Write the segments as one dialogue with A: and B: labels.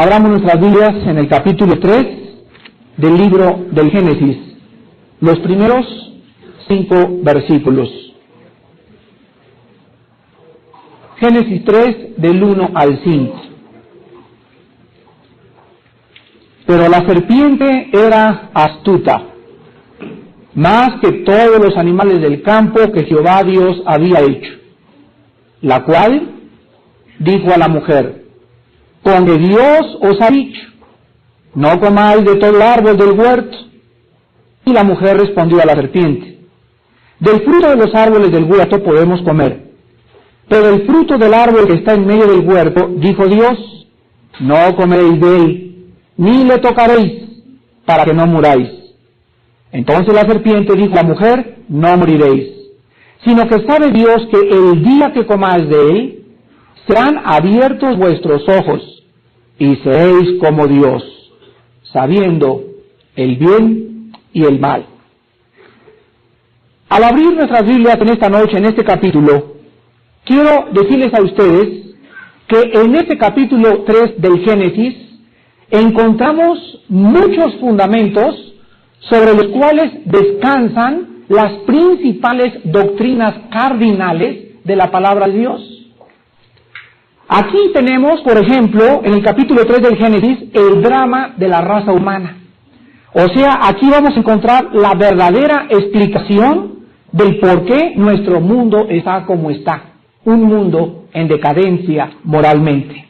A: Abramos nuestras Biblias en el capítulo 3 del libro del Génesis, los primeros 5 versículos. Génesis 3, del 1 al 5. Pero la serpiente era astuta, más que todos los animales del campo que Jehová Dios había hecho, la cual dijo a la mujer: con que Dios os ha dicho, no comáis de todo árbol del huerto. Y la mujer respondió a la serpiente: del fruto de los árboles del huerto podemos comer, pero el fruto del árbol que está en medio del huerto, dijo Dios, no comeréis de él, ni le tocaréis, para que no muráis. Entonces la serpiente dijo a la mujer: no moriréis, sino que sabe Dios que el día que comáis de él, serán abiertos vuestros ojos, y seréis como Dios, sabiendo el bien y el mal. Al abrir nuestras Biblias en esta noche, en este capítulo, quiero decirles a ustedes que en este capítulo 3 del Génesis encontramos muchos fundamentos sobre los cuales descansan las principales doctrinas cardinales de la palabra de Dios. Aquí tenemos, por ejemplo, en el capítulo 3 del Génesis, el drama de la raza humana. O sea, aquí vamos a encontrar la verdadera explicación del por qué nuestro mundo está como está. Un mundo en decadencia moralmente.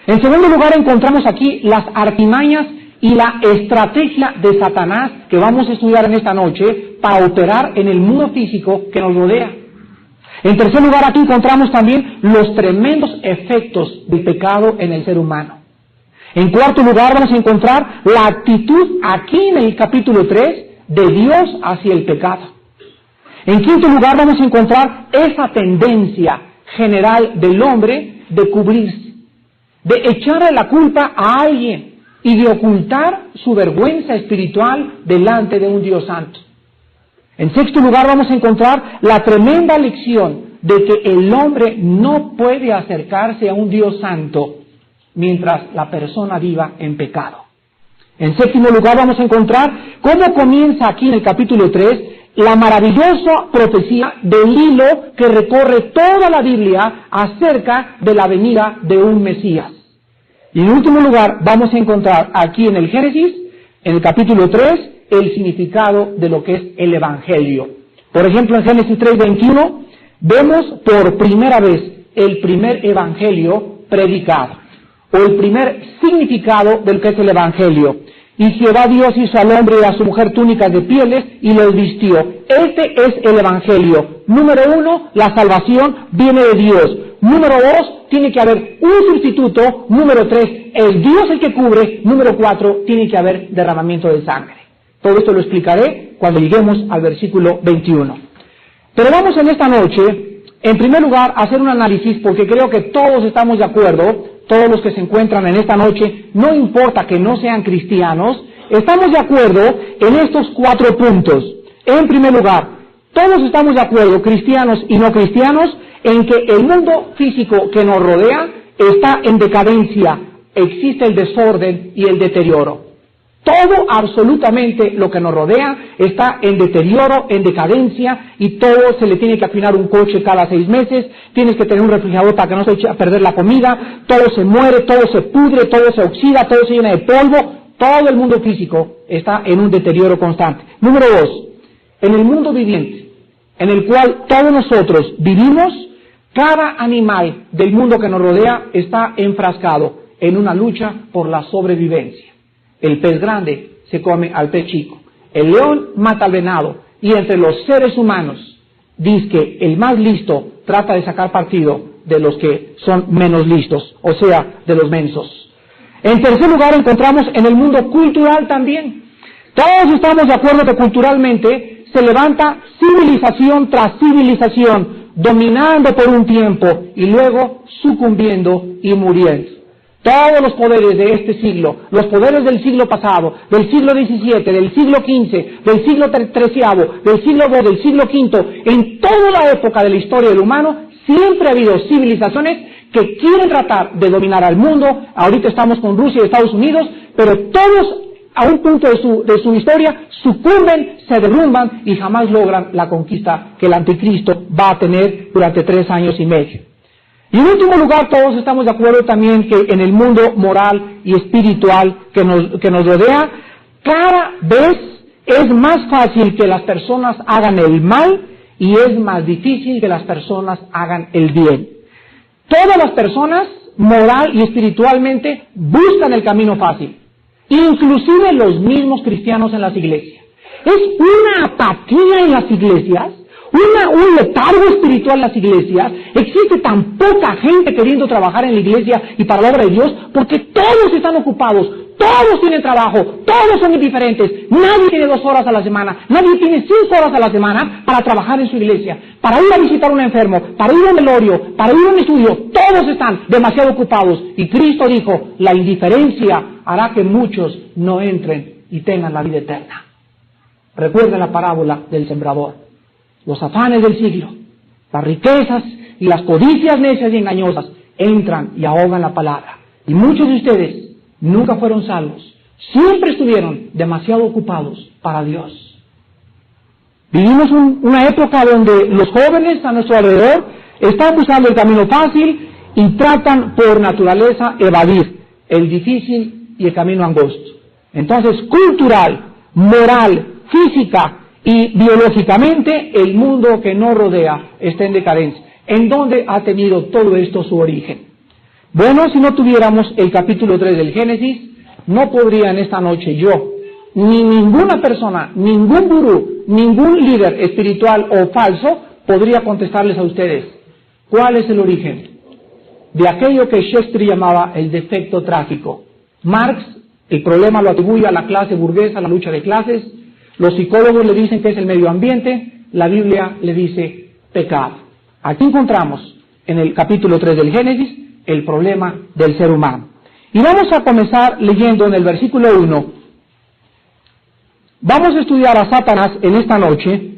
A: En segundo lugar, encontramos aquí las artimañas y la estrategia de Satanás que vamos a estudiar en esta noche para operar en el mundo físico que nos rodea. En tercer lugar, aquí encontramos también los tremendos efectos del pecado en el ser humano. En cuarto lugar, vamos a encontrar la actitud aquí en el capítulo 3 de Dios hacia el pecado. En quinto lugar, vamos a encontrar esa tendencia general del hombre de cubrirse, de echarle la culpa a alguien y de ocultar su vergüenza espiritual delante de un Dios santo. En sexto lugar, vamos a encontrar la tremenda lección de que el hombre no puede acercarse a un Dios santo mientras la persona viva en pecado. En séptimo lugar, vamos a encontrar cómo comienza aquí en el capítulo 3 la maravillosa profecía del hilo que recorre toda la Biblia acerca de la venida de un Mesías. Y en último lugar, vamos a encontrar aquí en el Génesis, en el capítulo 3, el significado de lo que es el Evangelio. Por ejemplo, en Génesis 3:21 vemos por primera vez el primer Evangelio predicado, o el primer significado de lo que es el Evangelio. Y Jehová Dios hizo al hombre y a su mujer túnicas de pieles y los vistió. Este es el Evangelio. Número 1, la salvación viene de Dios. Número 2, tiene que haber un sustituto. Número 3, el Dios el que cubre. Número 4, tiene que haber derramamiento de sangre. Todo esto lo explicaré cuando lleguemos al versículo 21. Pero vamos en esta noche, en primer lugar, a hacer un análisis, porque creo que todos estamos de acuerdo, todos los que se encuentran en esta noche, no importa que no sean cristianos, estamos de acuerdo en estos 4 puntos. En primer lugar, todos estamos de acuerdo, cristianos y no cristianos, en que el mundo físico que nos rodea está en decadencia, existe el desorden y el deterioro. Todo, absolutamente, lo que nos rodea está en deterioro, en decadencia, y todo se le tiene que afinar un coche cada 6 meses, tienes que tener un refrigerador para que no se eche a perder la comida, todo se muere, todo se pudre, todo se oxida, todo se llena de polvo, todo el mundo físico está en un deterioro constante. Número 2, en el mundo viviente, en el cual todos nosotros vivimos, cada animal del mundo que nos rodea está enfrascado en una lucha por la sobrevivencia. El pez grande se come al pez chico, el león mata al venado, y entre los seres humanos, dice que el más listo trata de sacar partido de los que son menos listos, o sea, de los mensos. En tercer lugar, encontramos en el mundo cultural también. Todos estamos de acuerdo que culturalmente se levanta civilización tras civilización, dominando por un tiempo y luego sucumbiendo y muriendo. Todos los poderes de este siglo, los poderes del siglo pasado, del siglo XVII, del siglo XV, del siglo XIII, del siglo II, del siglo V, en toda la época de la historia del humano, siempre ha habido civilizaciones que quieren tratar de dominar al mundo. Ahorita estamos con Rusia y Estados Unidos, pero todos a un punto de su historia sucumben, se derrumban y jamás logran la conquista que el anticristo va a tener durante 3 años y medio. Y en último lugar, todos estamos de acuerdo también que en el mundo moral y espiritual que nos rodea, cada vez es más fácil que las personas hagan el mal y es más difícil que las personas hagan el bien. Todas las personas, moral y espiritualmente, buscan el camino fácil. Inclusive los mismos cristianos en las iglesias. Es una apatía en las iglesias, un letargo espiritual en las iglesias. Existe tan poca gente queriendo trabajar en la iglesia y para la obra de Dios, porque todos están ocupados, todos tienen trabajo, todos son indiferentes. Nadie tiene 2 horas a la semana, nadie tiene 5 horas a la semana para trabajar en su iglesia, para ir a visitar a un enfermo, para ir a un velorio, para ir a un estudio. Todos están demasiado ocupados. Y Cristo dijo, la indiferencia hará que muchos no entren y tengan la vida eterna. Recuerden la parábola del sembrador. Los afanes del siglo, las riquezas y las codicias necias y engañosas entran y ahogan la palabra. Y muchos de ustedes nunca fueron salvos. Siempre estuvieron demasiado ocupados para Dios. Vivimos una época donde los jóvenes a nuestro alrededor están buscando el camino fácil y tratan por naturaleza evadir el difícil y el camino angosto. Entonces, cultural, moral, física y biológicamente, el mundo que nos rodea está en decadencia. ¿En dónde ha tenido todo esto su origen? Bueno, si no tuviéramos el capítulo 3 del Génesis, no podría en esta noche yo, ni ninguna persona, ningún gurú, ningún líder espiritual o falso, podría contestarles a ustedes, ¿cuál es el origen de aquello que Shakespeare llamaba el defecto trágico? Marx, el problema lo atribuye a la clase burguesa, a la lucha de clases. Los psicólogos le dicen que es el medio ambiente, la Biblia le dice pecado. Aquí encontramos en el capítulo 3 del Génesis el problema del ser humano. Y vamos a comenzar leyendo en el versículo 1. Vamos a estudiar a Satanás en esta noche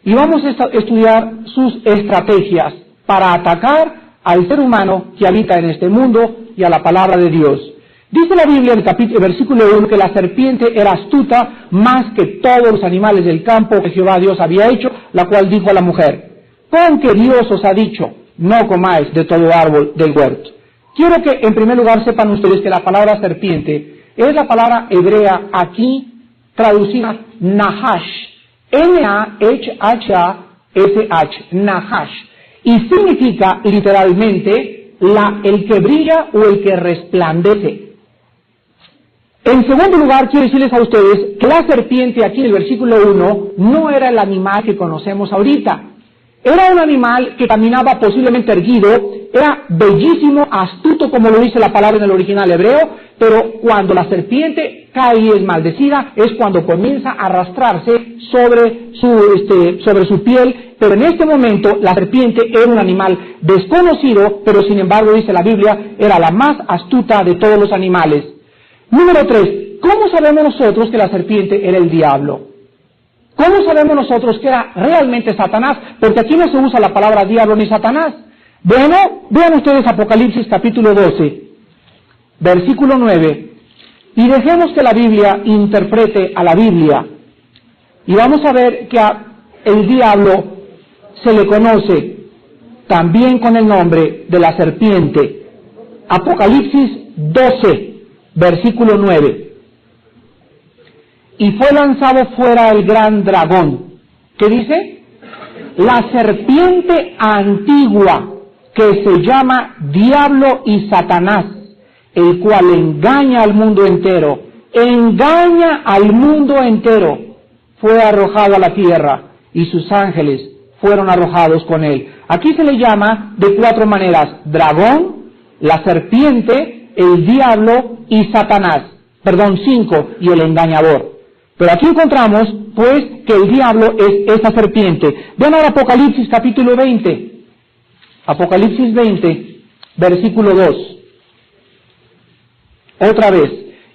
A: y vamos a estudiar sus estrategias para atacar al ser humano que habita en este mundo y a la palabra de Dios. Dice la Biblia en el versículo 1 que la serpiente era astuta más que todos los animales del campo que Jehová Dios había hecho, la cual dijo a la mujer, con que Dios os ha dicho, no comáis de todo árbol del huerto. Quiero que en primer lugar sepan ustedes que la palabra serpiente es la palabra hebrea aquí traducida Nahash, N-A-H-H-A-S-H, Nahash, y significa literalmente el que brilla o el que resplandece. En segundo lugar, quiero decirles a ustedes que la serpiente aquí en el versículo 1 no era el animal que conocemos ahorita. Era un animal que caminaba posiblemente erguido, era bellísimo, astuto como lo dice la palabra en el original hebreo, pero cuando la serpiente cae y es maldecida es cuando comienza a arrastrarse sobre su piel, pero en este momento la serpiente era un animal desconocido, pero sin embargo dice la Biblia, era la más astuta de todos los animales. Número 3, ¿cómo sabemos nosotros que la serpiente era el diablo? ¿Cómo sabemos nosotros que era realmente Satanás? Porque aquí no se usa la palabra diablo ni Satanás. Bueno, vean ustedes Apocalipsis capítulo 12, versículo 9, y dejemos que la Biblia interprete a la Biblia. Y vamos a ver que el diablo se le conoce también con el nombre de la serpiente. Apocalipsis 12. Versículo 9. Y fue lanzado fuera el gran dragón. ¿Qué dice? La serpiente antigua, que se llama Diablo y Satanás, el cual engaña al mundo entero. Engaña al mundo entero. Fue arrojado a la tierra y sus ángeles fueron arrojados con él. Aquí se le llama de 4 maneras: dragón, la serpiente, el diablo y Satanás. 5, y el engañador. Pero aquí encontramos, pues, que el diablo es esa serpiente. Vean ahora Apocalipsis capítulo 20. Apocalipsis 20, versículo 2. Otra vez.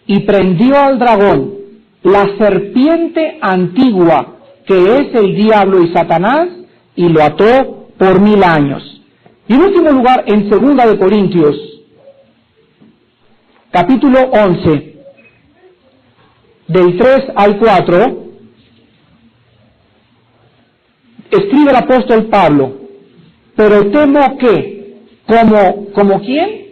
A: Y prendió al dragón, la serpiente antigua, que es el diablo y Satanás, y lo ató por 1000 años. Y en último lugar, en 2 de Corintios, capítulo 11, del 3 al 4, escribe el apóstol Pablo: pero temo que, ¿como quién?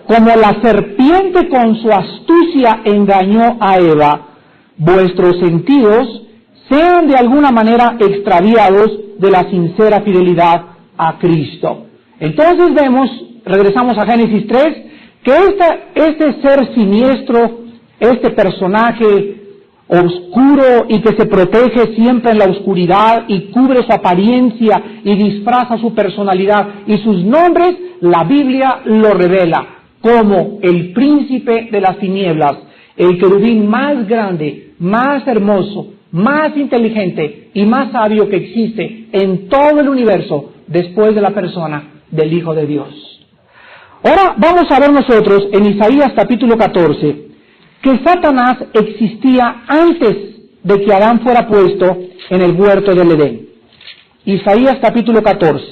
A: Como la serpiente con su astucia engañó a Eva, vuestros sentidos sean de alguna manera extraviados de la sincera fidelidad a Cristo. Entonces regresamos a Génesis 3, que este ser siniestro, este personaje oscuro y que se protege siempre en la oscuridad y cubre su apariencia y disfraza su personalidad y sus nombres, la Biblia lo revela como el príncipe de las tinieblas, el querubín más grande, más hermoso, más inteligente y más sabio que existe en todo el universo después de la persona del Hijo de Dios. Ahora vamos a ver nosotros en Isaías capítulo 14 que Satanás existía antes de que Adán fuera puesto en el huerto del Edén. Isaías capítulo 14,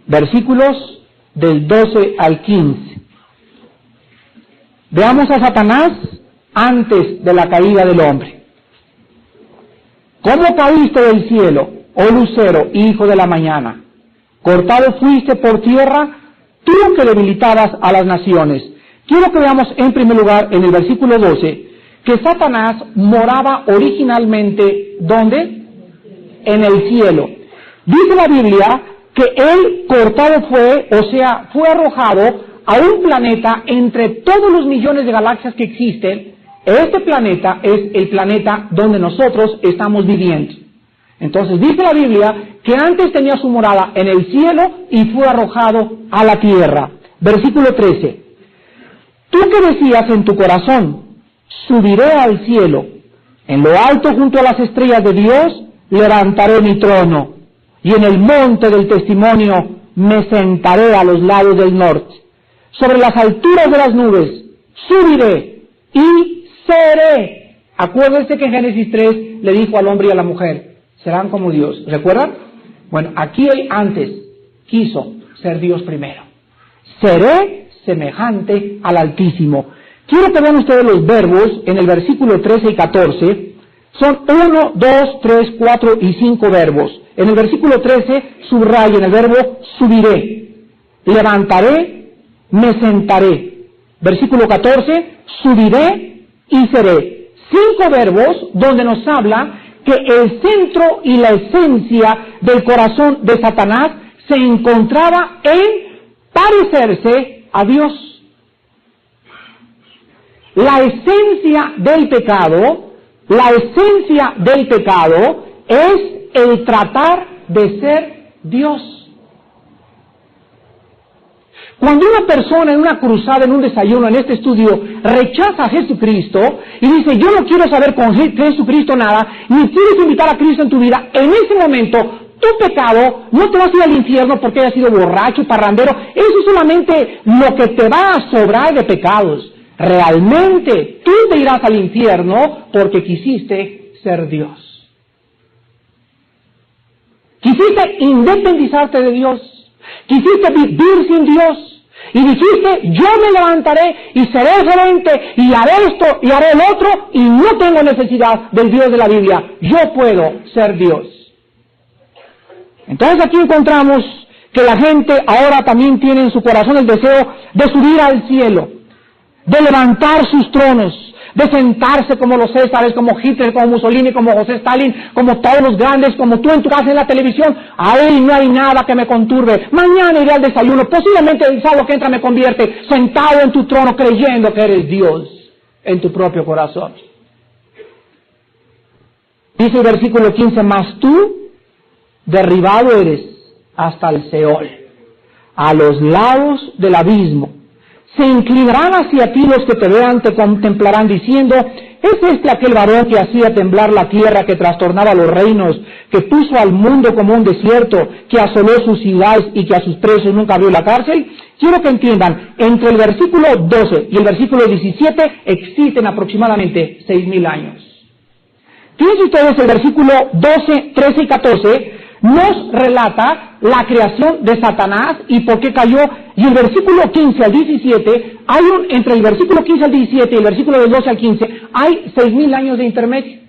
A: versículos del 12 al 15. Veamos a Satanás antes de la caída del hombre. ¿Cómo caíste del cielo, oh lucero, hijo de la mañana? Cortado fuiste por tierra, tú que debilitabas a las naciones. Quiero que veamos en primer lugar en el versículo 12 que Satanás moraba originalmente, ¿dónde? En el cielo. Dice la Biblia que él cortado fue, o sea, fue arrojado a un planeta entre todos los millones de galaxias que existen. Este planeta es el planeta donde nosotros estamos viviendo. Entonces dice la Biblia que antes tenía su morada en el cielo y fue arrojado a la tierra. Versículo 13. Tú que decías en tu corazón, subiré al cielo, en lo alto junto a las estrellas de Dios, levantaré mi trono, y en el monte del testimonio me sentaré a los lados del norte. Sobre las alturas de las nubes subiré y seré. Acuérdense que en Génesis 3 le dijo al hombre y a la mujer, serán como Dios. ¿Recuerdan? Bueno, aquí él antes quiso ser Dios primero. Seré semejante al Altísimo. Quiero que vean ustedes los verbos en el versículo 13 y 14. Son 1, 2, 3, 4 y 5 verbos. En el versículo 13 subrayen el verbo subiré, levantaré, me sentaré. Versículo 14, subiré y seré. 5 verbos donde nos habla que el centro y la esencia del corazón de Satanás se encontraba en parecerse a Dios. La esencia del pecado es el tratar de ser Dios. Cuando una persona en una cruzada, en un desayuno, en este estudio, rechaza a Jesucristo y dice, yo no quiero saber con Jesucristo nada, ni quieres invitar a Cristo en tu vida, en ese momento, tu pecado no te vas a ir al infierno porque hayas sido borracho, parrandero. Eso es solamente lo que te va a sobrar de pecados. Realmente, tú te irás al infierno porque quisiste ser Dios. Quisiste independizarte de Dios. Quisiste vivir sin Dios. Y dijiste, yo me levantaré y seré gerente y haré esto y haré el otro y no tengo necesidad del Dios de la Biblia. Yo puedo ser Dios. Entonces aquí encontramos que la gente ahora también tiene en su corazón el deseo de subir al cielo, de levantar sus tronos, de sentarse como los Césares, como Hitler, como Mussolini, como José Stalin, como todos los grandes, como tú en tu casa en la televisión. Ahí no hay nada que me conturbe. Mañana iré al desayuno, posiblemente el sábado que entra me convierte, sentado en tu trono creyendo que eres Dios en tu propio corazón. Dice el versículo 15, mas tú derribado eres hasta el Seol, a los lados del abismo. Se inclinarán hacia ti los que te vean, te contemplarán diciendo, ¿es este aquel varón que hacía temblar la tierra, que trastornaba los reinos, que puso al mundo como un desierto, que asoló sus ciudades y que a sus presos nunca abrió la cárcel? Quiero que entiendan, entre el versículo 12 y el versículo 17 existen aproximadamente 6,000 años. Fíjense ustedes el versículo 12, 13 y 14, nos relata la creación de Satanás y por qué cayó. Y el versículo 15 al 17, entre el versículo 15 al 17 y el versículo del 12 al 15, hay 6,000 años de intermedio.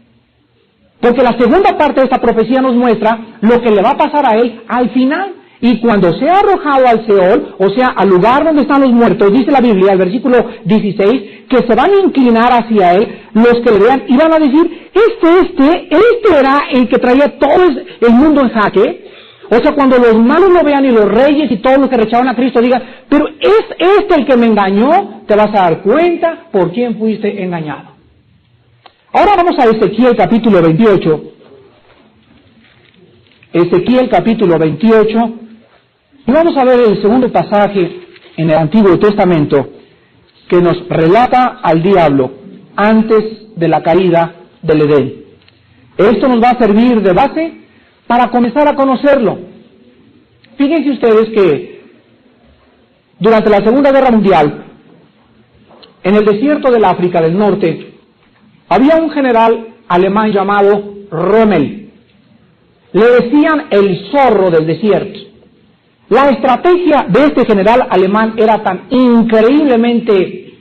A: Porque la segunda parte de esta profecía nos muestra lo que le va a pasar a él al final. Y cuando sea arrojado al Seol, o sea, al lugar donde están los muertos, dice la Biblia, el versículo 16, que se van a inclinar hacia él los que le vean y van a decir, este era el que traía todo el mundo en jaque. O sea, cuando los malos lo vean y los reyes y todos los que rechazaron a Cristo digan, pero es este el que me engañó, te vas a dar cuenta por quién fuiste engañado. Ahora vamos a Ezequiel capítulo 28. Ezequiel capítulo 28. Y vamos a ver el segundo pasaje en el Antiguo Testamento que nos relata al diablo antes de la caída del Edén. Esto nos va a servir de base para comenzar a conocerlo. Fíjense ustedes que durante la Segunda Guerra Mundial, en el desierto del África del Norte, había un general alemán llamado Rommel. Le decían el zorro del desierto. La estrategia de este general alemán era tan increíblemente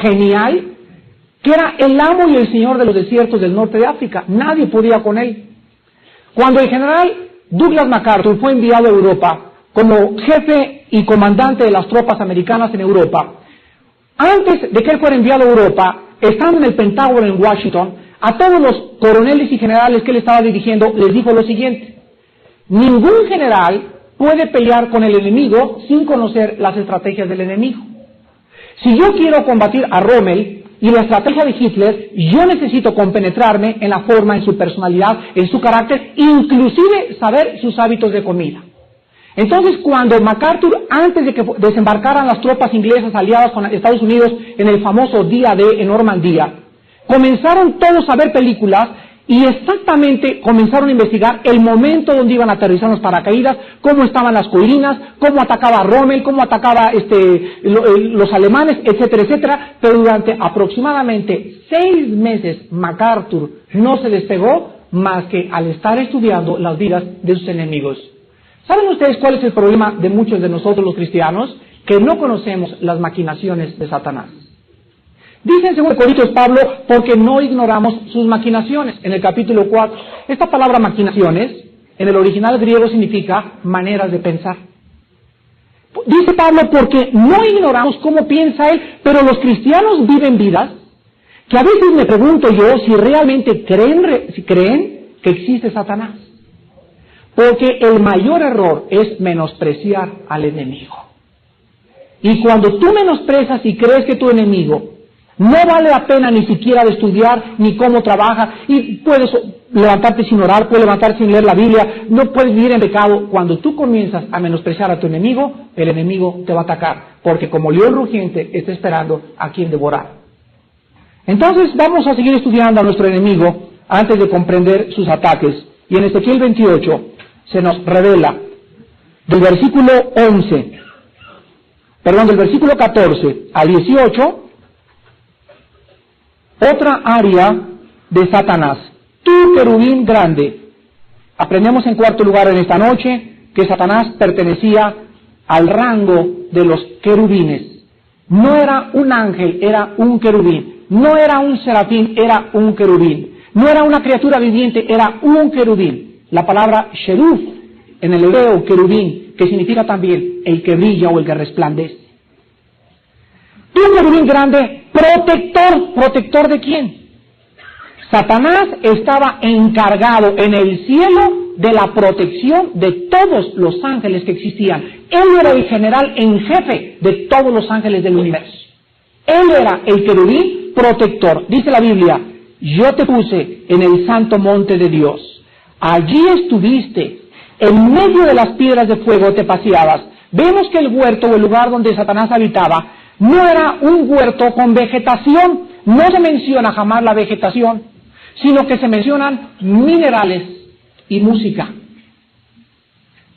A: genial que era el amo y el señor de los desiertos del norte de África. Nadie podía con él. Cuando el general Douglas MacArthur fue enviado a Europa como jefe y comandante de las tropas americanas en Europa, antes de que él fuera enviado a Europa, estando en el Pentágono en Washington, a todos los coroneles y generales que él estaba dirigiendo les dijo lo siguiente: ningún general puede pelear con el enemigo sin conocer las estrategias del enemigo. Si yo quiero combatir a Rommel y la estrategia de Hitler, yo necesito compenetrarme en la forma, en su personalidad, en su carácter, inclusive saber sus hábitos de comida. Entonces, cuando MacArthur, antes de que desembarcaran las tropas inglesas aliadas con Estados Unidos en el famoso día D en Normandía, comenzaron todos a ver películas y exactamente comenzaron a investigar el momento donde iban a aterrizar los paracaídas, cómo estaban las colinas, cómo atacaba Rommel, cómo atacaba los alemanes, etcétera, etcétera. Pero durante aproximadamente 6 meses MacArthur no se despegó más que al estar estudiando las vidas de sus enemigos. ¿Saben ustedes cuál es el problema de muchos de nosotros los cristianos? Que no conocemos las maquinaciones de Satanás. Dice en 2 Corintios Pablo, porque no ignoramos sus maquinaciones, en el capítulo 4. Esta palabra maquinaciones, en el original griego significa maneras de pensar. Dice Pablo, porque no ignoramos cómo piensa él, pero los cristianos viven vidas que a veces me pregunto yo si realmente creen que existe Satanás. Porque el mayor error es menospreciar al enemigo. Y cuando tú menosprecias y crees que tu enemigo no vale la pena ni siquiera de estudiar ni cómo trabaja, y puedes levantarte sin orar, puedes levantarte sin leer la Biblia, no puedes vivir en pecado. Cuando tú comienzas a menospreciar a tu enemigo, el enemigo te va a atacar, porque como león rugiente está esperando a quien devorar. Entonces vamos a seguir estudiando a nuestro enemigo antes de comprender sus ataques. Y en Ezequiel 28 se nos revela del versículo 14 al 18, otra área de Satanás. Tú, querubín grande. Aprendemos en cuarto lugar en esta noche que Satanás pertenecía al rango de los querubines. No era un ángel, era un querubín. No era un serafín, era un querubín. No era una criatura viviente, era un querubín. La palabra sheruf, en el hebreo querubín, que significa también el que brilla o el que resplandece. Tú, querubín grande, ¿protector de quién? Satanás estaba encargado en el cielo de la protección de todos los ángeles que existían. Él era el general en jefe de todos los ángeles del universo. Él era el querubín protector. Dice la Biblia, yo te puse en el santo monte de Dios. Allí estuviste, en medio de las piedras de fuego te paseabas. Vemos que el huerto o el lugar donde Satanás habitaba no era un huerto con vegetación. No se menciona jamás la vegetación, sino que se mencionan minerales y música.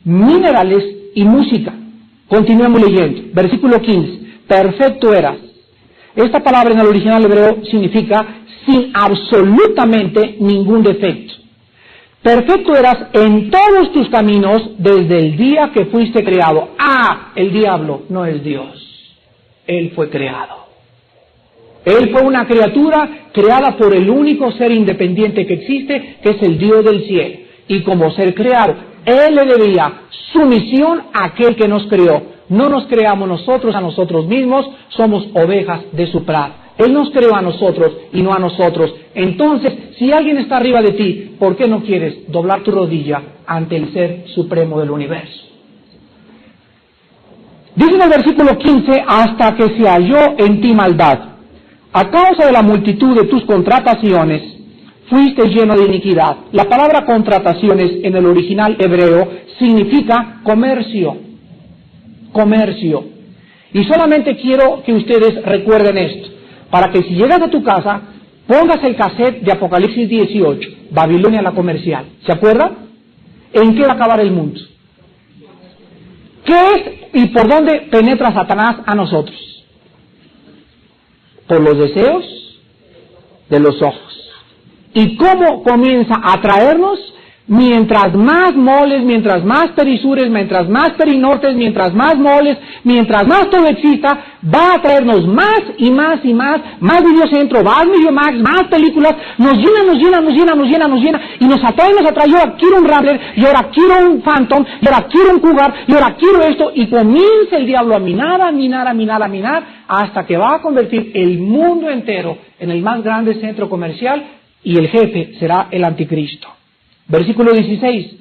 A: Minerales y música. Continuemos leyendo. Versículo 15. Perfecto eras. Esta palabra en el original hebreo significa sin absolutamente ningún defecto. perfecto eras en todos tus caminos desde el día que fuiste creado. El diablo no es Dios. Él fue creado. Él fue una criatura creada por el único ser independiente que existe, que es el Dios del cielo. Y como ser creado, Él le debía sumisión a aquel que nos creó. No nos creamos nosotros a nosotros mismos, somos ovejas de su prado. Él nos creó a nosotros y no a nosotros. Entonces, si alguien está arriba de ti, ¿por qué no quieres doblar tu rodilla ante el Ser Supremo del universo? Dice en el versículo 15, hasta que se halló en ti maldad. A causa de la multitud de tus contrataciones, fuiste lleno de iniquidad. La palabra contrataciones en el original hebreo significa comercio. Comercio. Y solamente quiero que ustedes recuerden esto, para que si llegas a tu casa, pongas el cassette de Apocalipsis 18, Babilonia la comercial. ¿Se acuerda? ¿En qué va a acabar el mundo? ¿Qué es y por dónde penetra Satanás a nosotros? Por los deseos de los ojos. ¿Y cómo comienza a atraernos? Mientras más moles, mientras más perisures, mientras más perinortes, mientras más moles, mientras más todo exista, va a traernos más y más y más videocentro, más Videomax, más películas, nos llena, y nos atrae, y ahora quiero un Rambler, y ahora quiero un Phantom, y ahora quiero un Cougar, y ahora quiero esto, y comienza el diablo a minar, hasta que va a convertir el mundo entero en el más grande centro comercial, y el jefe será el anticristo. Versículo 17,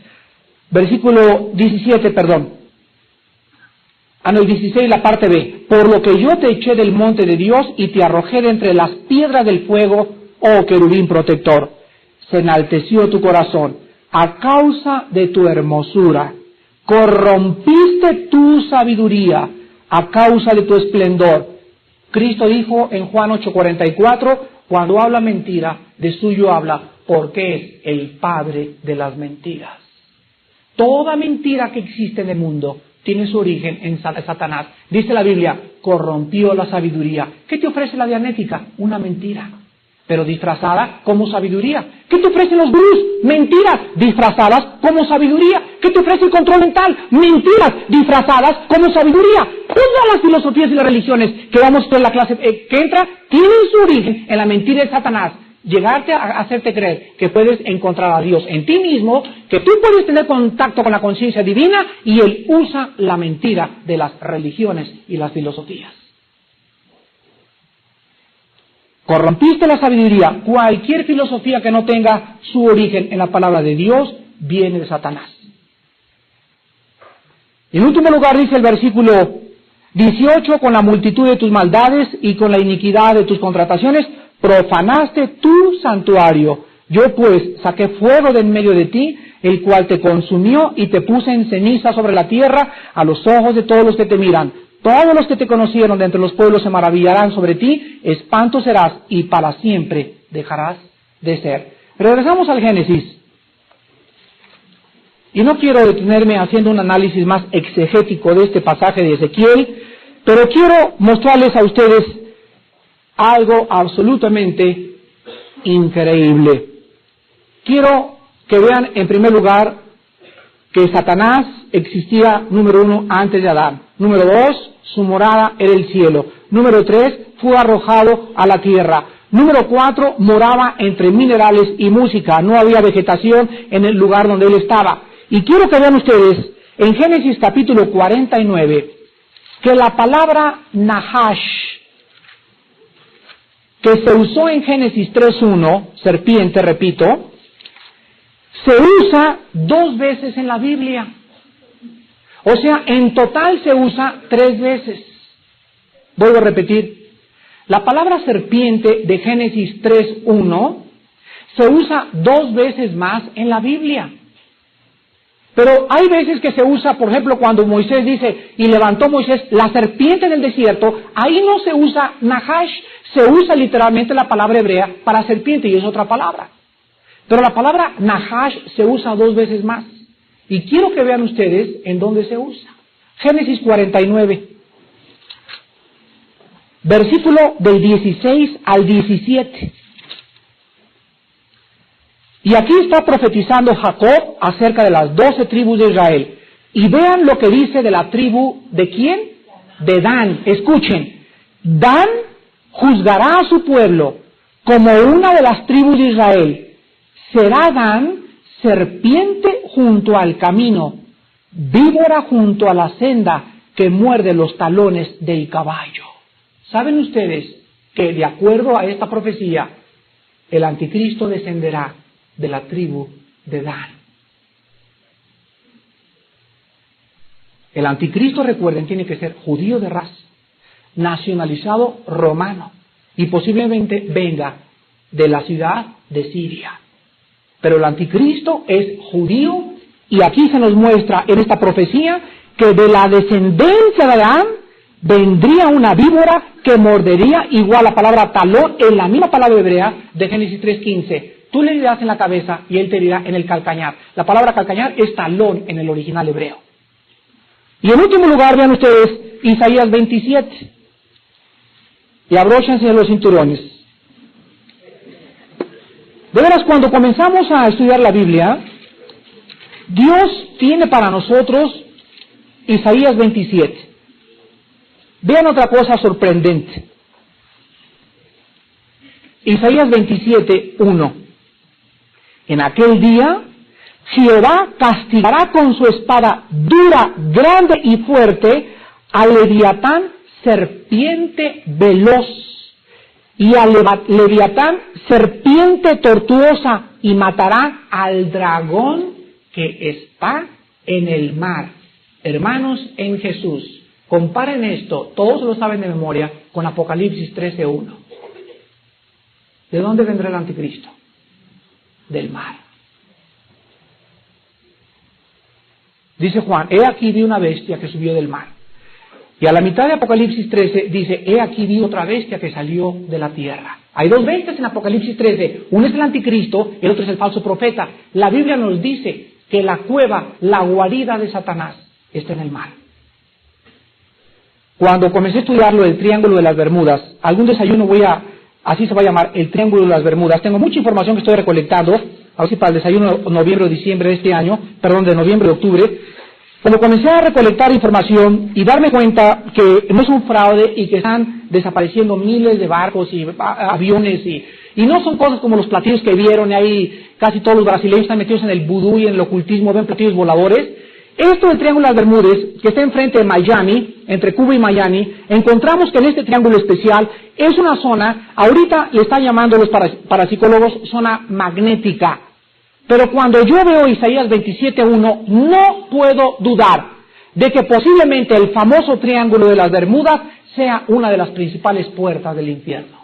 A: el 16, la parte B. Por lo que yo te eché del monte de Dios y te arrojé de entre las piedras del fuego, oh querubín protector. Se enalteció tu corazón a causa de tu hermosura. Corrompiste tu sabiduría a causa de tu esplendor. Cristo dijo en Juan 8:44, cuando habla mentira, de suyo habla, porque es el padre de las mentiras. Toda mentira que existe en el mundo tiene su origen en Satanás. Dice la Biblia, corrompió la sabiduría. ¿Qué te ofrece la Dianética? Una mentira, pero disfrazada como sabiduría. ¿Qué te ofrecen los gurús? Mentiras disfrazadas como sabiduría. ¿Qué te ofrece el control mental? Mentiras disfrazadas como sabiduría. Todas las filosofías y las religiones que vamos a ver en la clase que entra tienen su origen en la mentira de Satanás. Llegarte a hacerte creer que puedes encontrar a Dios en ti mismo, que tú puedes tener contacto con la conciencia divina, y Él usa la mentira de las religiones y las filosofías. Corrompiste la sabiduría. Cualquier filosofía que no tenga su origen en la palabra de Dios viene de Satanás. En último lugar dice el versículo 18, con la multitud de tus maldades y con la iniquidad de tus contrataciones, profanaste tu santuario. Yo pues saqué fuego de en medio de ti, el cual te consumió y te puse en ceniza sobre la tierra a los ojos de todos los que te miran. Todos los que te conocieron de entre los pueblos se maravillarán sobre ti, espanto serás y para siempre dejarás de ser. Regresamos al Génesis. Y no quiero detenerme haciendo un análisis más exegético de este pasaje de Ezequiel, pero quiero mostrarles a ustedes algo absolutamente increíble. Quiero que vean en primer lugar que Satanás existía, número 1, antes de Adán. Número 2, su morada era el cielo. Número 3, fue arrojado a la tierra. Número 4, moraba entre minerales y música. No había vegetación en el lugar donde él estaba. Y quiero que vean ustedes en Génesis capítulo 49 que la palabra Nahash, que se usó en Génesis 3:1, serpiente, repito, se usa 2 veces en la Biblia. O sea, en total se usa 3 veces. Vuelvo a repetir. La palabra serpiente de Génesis 3:1 se usa 2 veces más en la Biblia. Pero hay veces que se usa, por ejemplo, cuando Moisés dice, y levantó Moisés la serpiente en el desierto, ahí no se usa Nahash, se usa literalmente la palabra hebrea para serpiente y es otra palabra. Pero la palabra Nahash se usa 2 veces más. Y quiero que vean ustedes en dónde se usa. Génesis 49, versículo del 16 al 17. Y aquí está profetizando Jacob acerca de las 12 tribus de Israel. Y vean lo que dice de la tribu, ¿de quién? De Dan. Escuchen, Dan juzgará a su pueblo como una de las tribus de Israel. Será Dan serpiente junto al camino, víbora junto a la senda que muerde los talones del caballo. ¿Saben ustedes que de acuerdo a esta profecía, el anticristo descenderá de la tribu de Dan? El anticristo, recuerden, tiene que ser judío de raza, nacionalizado romano, y posiblemente venga de la ciudad de Siria. Pero el anticristo es judío, y aquí se nos muestra en esta profecía que de la descendencia de Adán vendría una víbora que mordería, igual la palabra talón, en la misma palabra hebrea de Génesis 3:15. Tú le dirás en la cabeza y él te dirá en el calcañar. La palabra calcañar es talón en el original hebreo. Y en último lugar, vean ustedes Isaías 27. Y abróchense los cinturones. De veras, cuando comenzamos a estudiar la Biblia, Dios tiene para nosotros Isaías 27. Vean otra cosa sorprendente. Isaías 27:1. En aquel día, Jehová castigará con su espada dura, grande y fuerte al Leviatán, serpiente veloz, y al Leviatán, serpiente tortuosa, y matará al dragón que está en el mar. Hermanos en Jesús, comparen esto, todos lo saben de memoria, con Apocalipsis 13:1. ¿De dónde vendrá el anticristo? Del mar. Dice Juan, he aquí vi una bestia que subió del mar. Y a la mitad de Apocalipsis 13 dice, he aquí vi otra bestia que salió de la tierra. Hay dos bestias en Apocalipsis 13, uno es el anticristo, el otro es el falso profeta. La Biblia nos dice que la cueva, la guarida de Satanás, está en el mar. Cuando comencé a estudiarlo del Triángulo de las Bermudas, algún desayuno así se va a llamar, el Triángulo de las Bermudas. Tengo mucha información que estoy recolectando, a ver si para el desayuno de noviembre o diciembre de este año, de noviembre o octubre. Cuando comencé a recolectar información y darme cuenta que no es un fraude y que están desapareciendo miles de barcos y aviones y no son cosas como los platillos que vieron, y ahí casi todos los brasileños están metidos en el vudú y en el ocultismo, ven platillos voladores. Esto del Triángulo de las Bermudas, que está enfrente de Miami, entre Cuba y Miami, encontramos que en este triángulo especial es una zona, ahorita le están llamando los parapsicólogos zona magnética. Pero cuando yo veo Isaías 27:1, no puedo dudar de que posiblemente el famoso Triángulo de las Bermudas sea una de las principales puertas del infierno.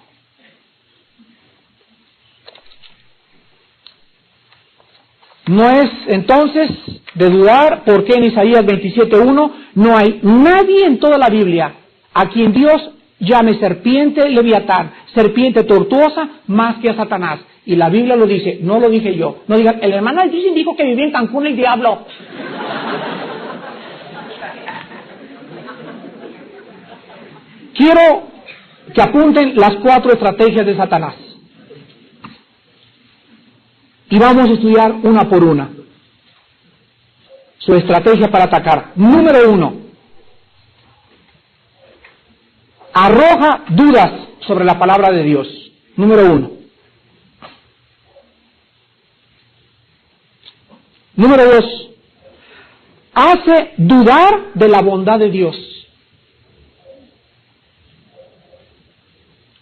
A: No es entonces de dudar por qué en Isaías 27:1 no hay nadie en toda la Biblia a quien Dios llame serpiente leviatán, serpiente tortuosa, más que a Satanás. Y la Biblia lo dice, no lo dije yo. No digan, el hermano Altísimo dijo que vivía en Cancún el diablo. Quiero que apunten las 4 estrategias de Satanás. Y vamos a estudiar una por una. Su estrategia para atacar. Número 1. Arroja dudas sobre la palabra de Dios. Número 1. Número 2. Hace dudar de la bondad de Dios.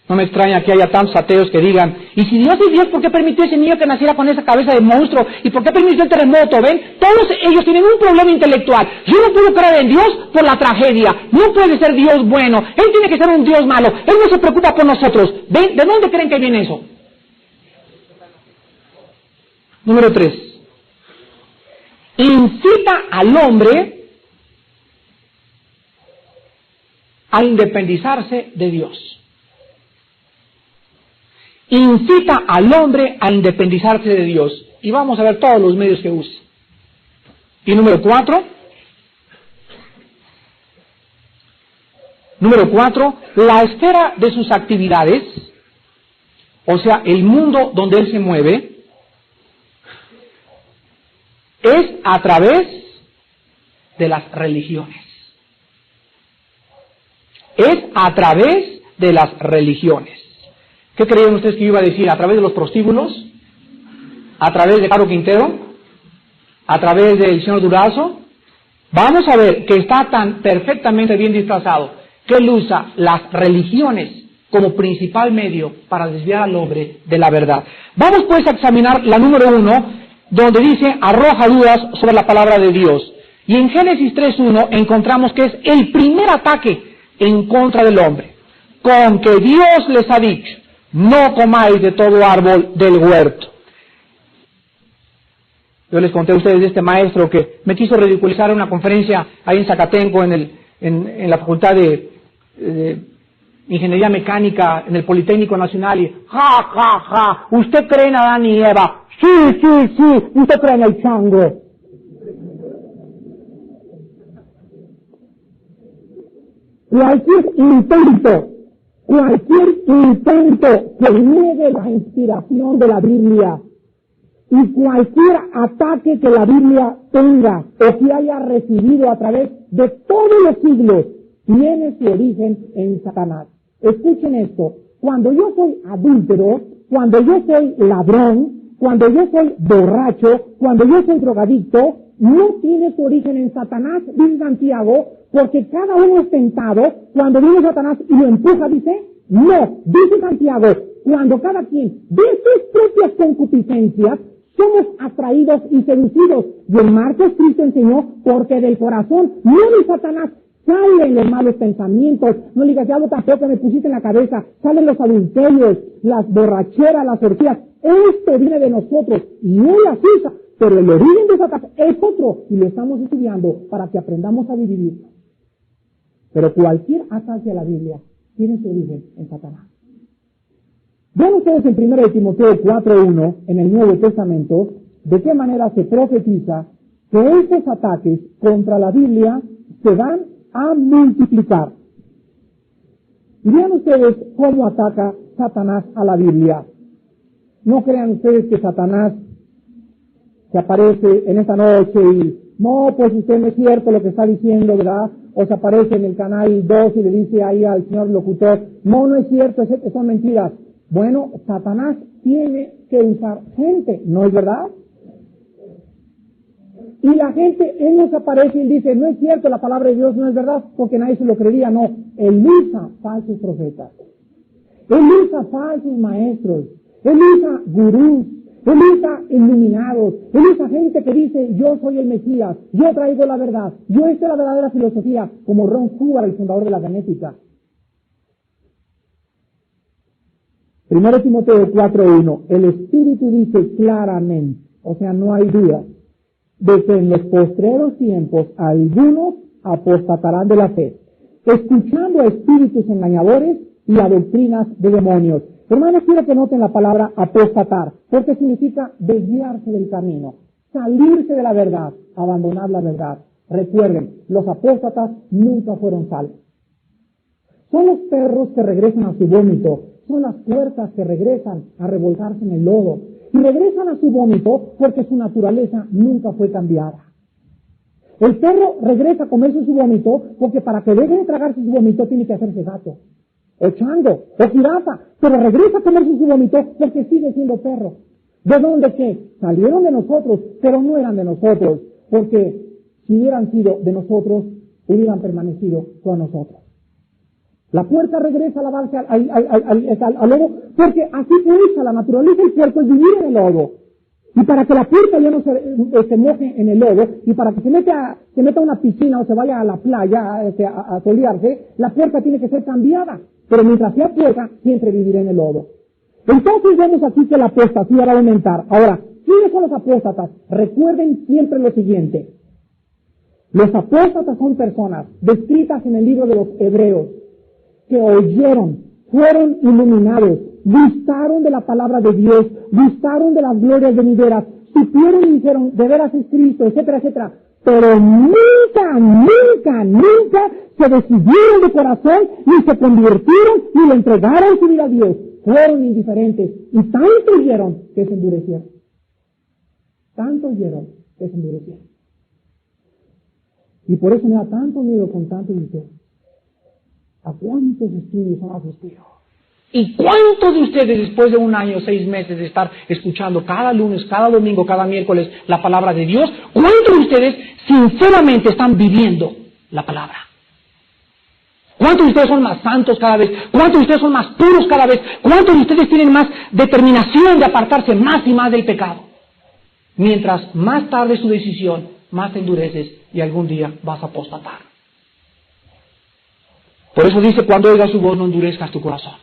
A: No me extraña que haya tantos ateos que digan, y si Dios es Dios, ¿por qué permitió a ese niño que naciera con esa cabeza de monstruo? ¿Y por qué permitió el terremoto? ¿Ven? Todos ellos tienen un problema intelectual. Yo no puedo creer en Dios por la tragedia. No puede ser Dios bueno. Él tiene que ser un Dios malo. Él no se preocupa por nosotros. ¿Ven? ¿De dónde creen que viene eso? Número 3. Incita al hombre a independizarse de Dios. Incita al hombre a independizarse de Dios. Y vamos a ver todos los medios que usa. Y número 4. Número 4. La esfera de sus actividades, o sea, el mundo donde él se mueve, es a través de las religiones. Es a través de las religiones. ¿Qué creían ustedes que iba a decir? ¿A través de los prostíbulos? ¿A través de Caro Quintero? ¿A través del señor Durazo? Vamos a ver que está tan perfectamente bien disfrazado que él usa las religiones como principal medio para desviar al hombre de la verdad. Vamos pues a examinar la número 1, donde dice, arroja dudas sobre la palabra de Dios. Y en Génesis 3:1 encontramos que es el primer ataque en contra del hombre, con que Dios les ha dicho, no comáis de todo árbol del huerto. Yo les conté a ustedes de este maestro que me quiso ridiculizar en una conferencia ahí en Zacatenco, en la Facultad de Ingeniería Mecánica, en el Politécnico Nacional, y ja, ¿usted cree en Adán y Eva? Sí, ¿usted cree en el chango? Cualquier intento que niegue la inspiración de la Biblia y cualquier ataque que la Biblia tenga o que haya recibido a través de todos los siglos tiene su origen en Satanás. Escuchen esto, cuando yo soy adúltero, cuando yo soy ladrón, cuando yo soy borracho, cuando yo soy drogadicto, no tiene su origen en Satanás, dice Santiago, porque cada uno es tentado, cuando viene Satanás y lo empuja, dice, no, dice Santiago, cuando cada quien de sus propias concupiscencias somos atraídos y seducidos. Y en Marcos Cristo enseñó, porque del corazón, no de Satanás, salen los malos pensamientos, no le digas, diablo, tampoco me pusiste en la cabeza, salen los adulterios, las borracheras, las orgías, esto viene de nosotros, y él las usa, pero el origen de Satanás es otro, y lo estamos estudiando para que aprendamos a dividirlo. Pero cualquier ataque a la Biblia tiene su origen en Satanás. Vean ustedes en 1 Timoteo 4:1, en el Nuevo Testamento, de qué manera se profetiza que estos ataques contra la Biblia se van a multiplicar. Y vean ustedes cómo ataca Satanás a la Biblia. No crean ustedes que Satanás se aparece en esta noche y, no, pues usted no es cierto lo que está diciendo, ¿verdad? O se aparece en el canal 2 y le dice ahí al señor locutor, no es cierto, son mentiras. Bueno, Satanás tiene que usar gente, ¿no es verdad? Y la gente, él nos aparece y dice, no es cierto, la palabra de Dios no es verdad, porque nadie se lo creería, no. Él usa falsos profetas. Él usa falsos maestros. Él usa gurús. Él usa iluminados. Él usa gente que dice, yo soy el Mesías, yo traigo la verdad, yo esta es la verdadera filosofía, como Ron Hubbard, el fundador de la genética. 1 Timoteo 4:1, el Espíritu dice claramente, o sea, no hay duda, de que en los postreros tiempos algunos apostatarán de la fe, escuchando a espíritus engañadores y a doctrinas de demonios. Hermanos, quiero que noten la palabra apostatar, porque significa desviarse del camino, salirse de la verdad, abandonar la verdad. Recuerden, los apóstatas nunca fueron salvos. Son los perros que regresan a su vómito, son las puercas que regresan a revolcarse en el lodo, y regresan a su vómito porque su naturaleza nunca fue cambiada. El perro regresa a comerse su vómito porque para que deje de tragarse su vómito tiene que hacerse gato, o chango, o jirafa, pero regresa a comerse su vómito porque sigue siendo perro. ¿De dónde qué? Salieron de nosotros, pero no eran de nosotros, porque si hubieran sido de nosotros, hubieran permanecido con nosotros. La puerca regresa a lavarse al lodo, porque así usa la naturaleza del puerco es vivir en el lodo. Y para que la puerca ya no se moje en el lodo, y para que se meta a una piscina o se vaya a la playa a solearse, la puerca tiene que ser cambiada. Pero mientras sea puerca, siempre vivirá en el lodo. Entonces vemos aquí que la apostasía va a aumentar. Ahora, ¿quiénes son los apóstatas? Recuerden siempre lo siguiente. Los apóstatas son personas descritas en el libro de los Hebreos, que oyeron, fueron iluminados, gustaron de la palabra de Dios, gustaron de las glorias venideras, supieron y dijeron, de veras es Cristo, etcétera, etcétera. Pero nunca se decidieron de corazón, ni se convirtieron, ni le entregaron su vida a Dios. Fueron indiferentes y tanto oyeron que se endurecieron. Tanto oyeron es endurecer. Y por eso me da tanto miedo con tanto de ustedes. ¿A cuántos estudios han asistido? ¿Y cuántos de ustedes después de 1 año, 6 meses de estar escuchando cada lunes, cada domingo, cada miércoles la palabra de Dios, cuántos de ustedes sinceramente están viviendo la palabra? ¿Cuántos de ustedes son más santos cada vez? ¿Cuántos de ustedes son más puros cada vez? ¿Cuántos de ustedes tienen más determinación de apartarse más y más del pecado? Mientras más tarde su decisión, más te endureces y algún día vas a apostatar. Por eso dice, cuando oigas su voz no endurezcas tu corazón.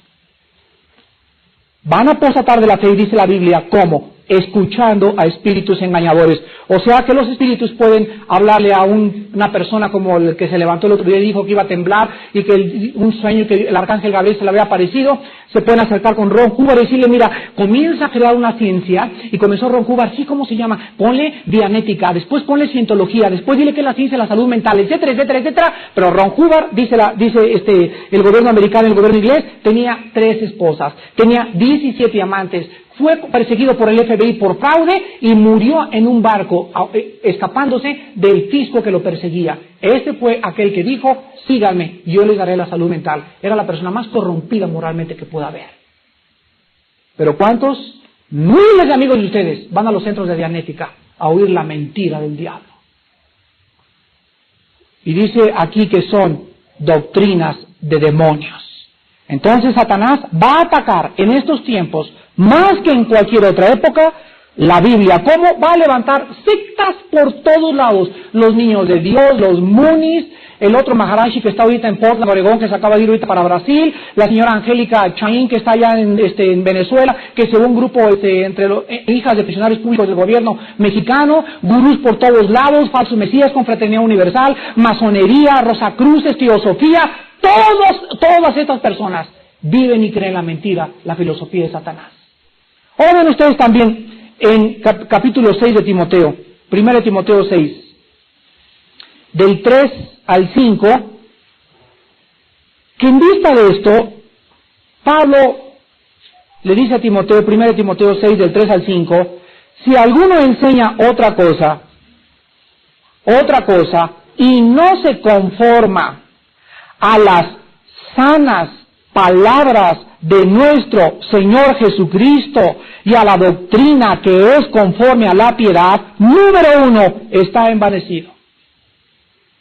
A: Van a apostatar de la fe, y dice la Biblia, ¿cómo? Escuchando a espíritus engañadores. O sea que los espíritus pueden hablarle a una persona como el que se levantó el otro día y dijo que iba a temblar y que un sueño que el arcángel Gabriel se le había aparecido. Se pueden acercar con Ron Hubbard y decirle, mira, comienza a crear una ciencia. Y comenzó Ron Hubbard, sí, ¿cómo se llama? Ponle dianética, después ponle cientología, después dile que es la ciencia de la salud mental, etcétera, etcétera, etcétera. Pero Ron Hubbard, dice el gobierno americano, el gobierno inglés, tenía 3 esposas, tenía 17 amantes. Fue perseguido por el FBI por fraude y murió en un barco, escapándose del fisco que lo perseguía. Este fue aquel que dijo, síganme, yo les daré la salud mental. Era la persona más corrompida moralmente que pueda haber. Pero ¿cuántos miles de amigos de ustedes van a los centros de dianética a oír la mentira del diablo? Y dice aquí que son doctrinas de demonios. Entonces Satanás va a atacar en estos tiempos, más que en cualquier otra época, la Biblia. ¿Cómo? Va a levantar sectas por todos lados. Los niños de Dios, los Moonies, el otro Maharashi que está ahorita en Portland, Oregón, que se acaba de ir ahorita para Brasil, la señora Angélica Chaín que está allá en Venezuela, que se ve un grupo entre hijas de funcionarios públicos del gobierno mexicano, gurús por todos lados, falsos mesías, confraternidad universal, masonería, Rosacruces, teosofía. Todas estas personas viven y creen la mentira, la filosofía de Satanás. Ahora ven ustedes también en capítulo 6 de Timoteo, 1 Timoteo 6, del 3 al 5, que en vista de esto, Pablo le dice a Timoteo, 1 Timoteo 6, del 3 al 5, si alguno enseña otra cosa, y no se conforma a las sanas palabras de nuestro Señor Jesucristo y a la doctrina que es conforme a la piedad, número 1, está envanecido.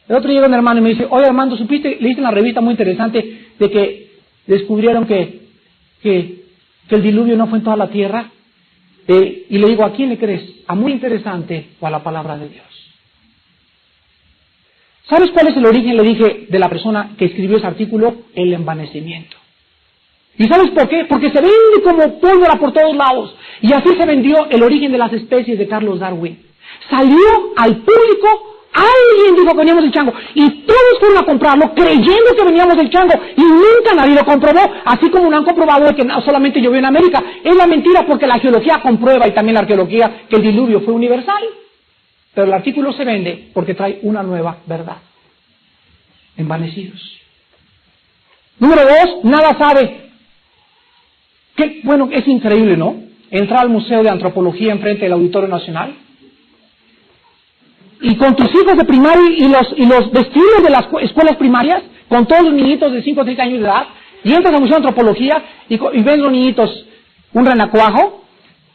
A: El otro día llega un hermano y me dice, oye hermano, ¿supiste? Leíste una revista muy interesante de que descubrieron que el diluvio no fue en toda la tierra. Y le digo, ¿a quién le crees? ¿A muy interesante o a la palabra de Dios? ¿Sabes cuál es el origen, le dije, de la persona que escribió ese artículo? El envanecimiento. ¿Y sabes por qué? Porque se vende como pólvora por todos lados. Y así se vendió el origen de las especies de Carlos Darwin. Salió al público, alguien dijo que veníamos del chango, y todos fueron a comprarlo creyendo que veníamos del chango, y nunca nadie lo comprobó, así como no han comprobado que no solamente llovió en América. Es la mentira porque la geología comprueba, y también la arqueología, que el diluvio fue universal. Pero el artículo se vende porque trae una nueva verdad. Envanecidos. Número 2, nada sabe. Bueno, es increíble, ¿no? Entrar al Museo de Antropología enfrente del Auditorio Nacional y con tus hijos de primaria y los vestidos de las escuelas primarias, con todos los niñitos de 5 o 30 años de edad, y entras al Museo de Antropología y ven los niñitos un renacuajo,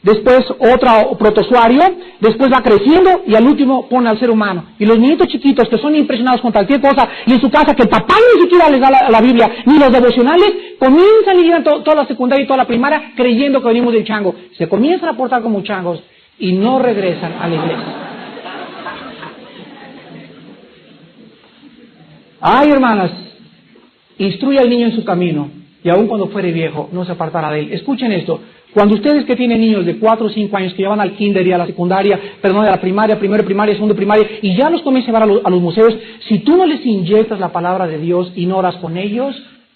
A: después otro protozoario, después va creciendo y al último pone al ser humano. Y los niñitos chiquitos que son impresionados con cualquier cosa, y en su casa que el papá ni siquiera les da la Biblia, ni los devocionales, comienzan y llegan toda la secundaria y toda la primaria creyendo que venimos del chango. Se comienzan a portar como changos y no regresan a la iglesia. Ay, hermanas, instruye al niño en su camino, y aun cuando fuere viejo, no se apartará de él. Escuchen esto. Cuando ustedes que tienen niños de 4 o 5 años que ya van al kinder y a la secundaria, perdón, a la primaria, primero primaria, segundo primaria, y ya los comienzan a llevar a los museos, si tú no les inyectas la palabra de Dios y no oras con ellos,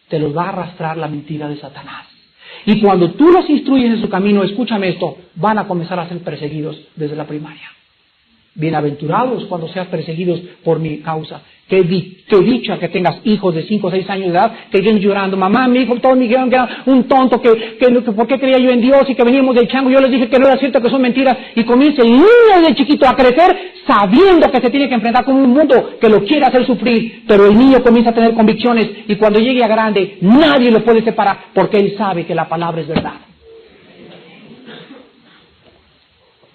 A: te los va a arrastrar la mentira de Satanás. Y cuando tú los instruyes en su camino, escúchame esto, van a comenzar a ser perseguidos desde la primaria. Bienaventurados cuando seas perseguidos por mi causa. Qué dicha que tengas hijos de 5 o 6 años de edad que vienen llorando. Mamá, mi hijo, todos me dijeron que era un tonto, que por qué creía yo en Dios y que veníamos del chango. Yo les dije que no era cierto, que son mentiras. Y comienza el niño de chiquito a crecer sabiendo que se tiene que enfrentar con un mundo que lo quiere hacer sufrir. Pero el niño comienza a tener convicciones y cuando llegue a grande nadie lo puede separar porque él sabe que la palabra es verdad.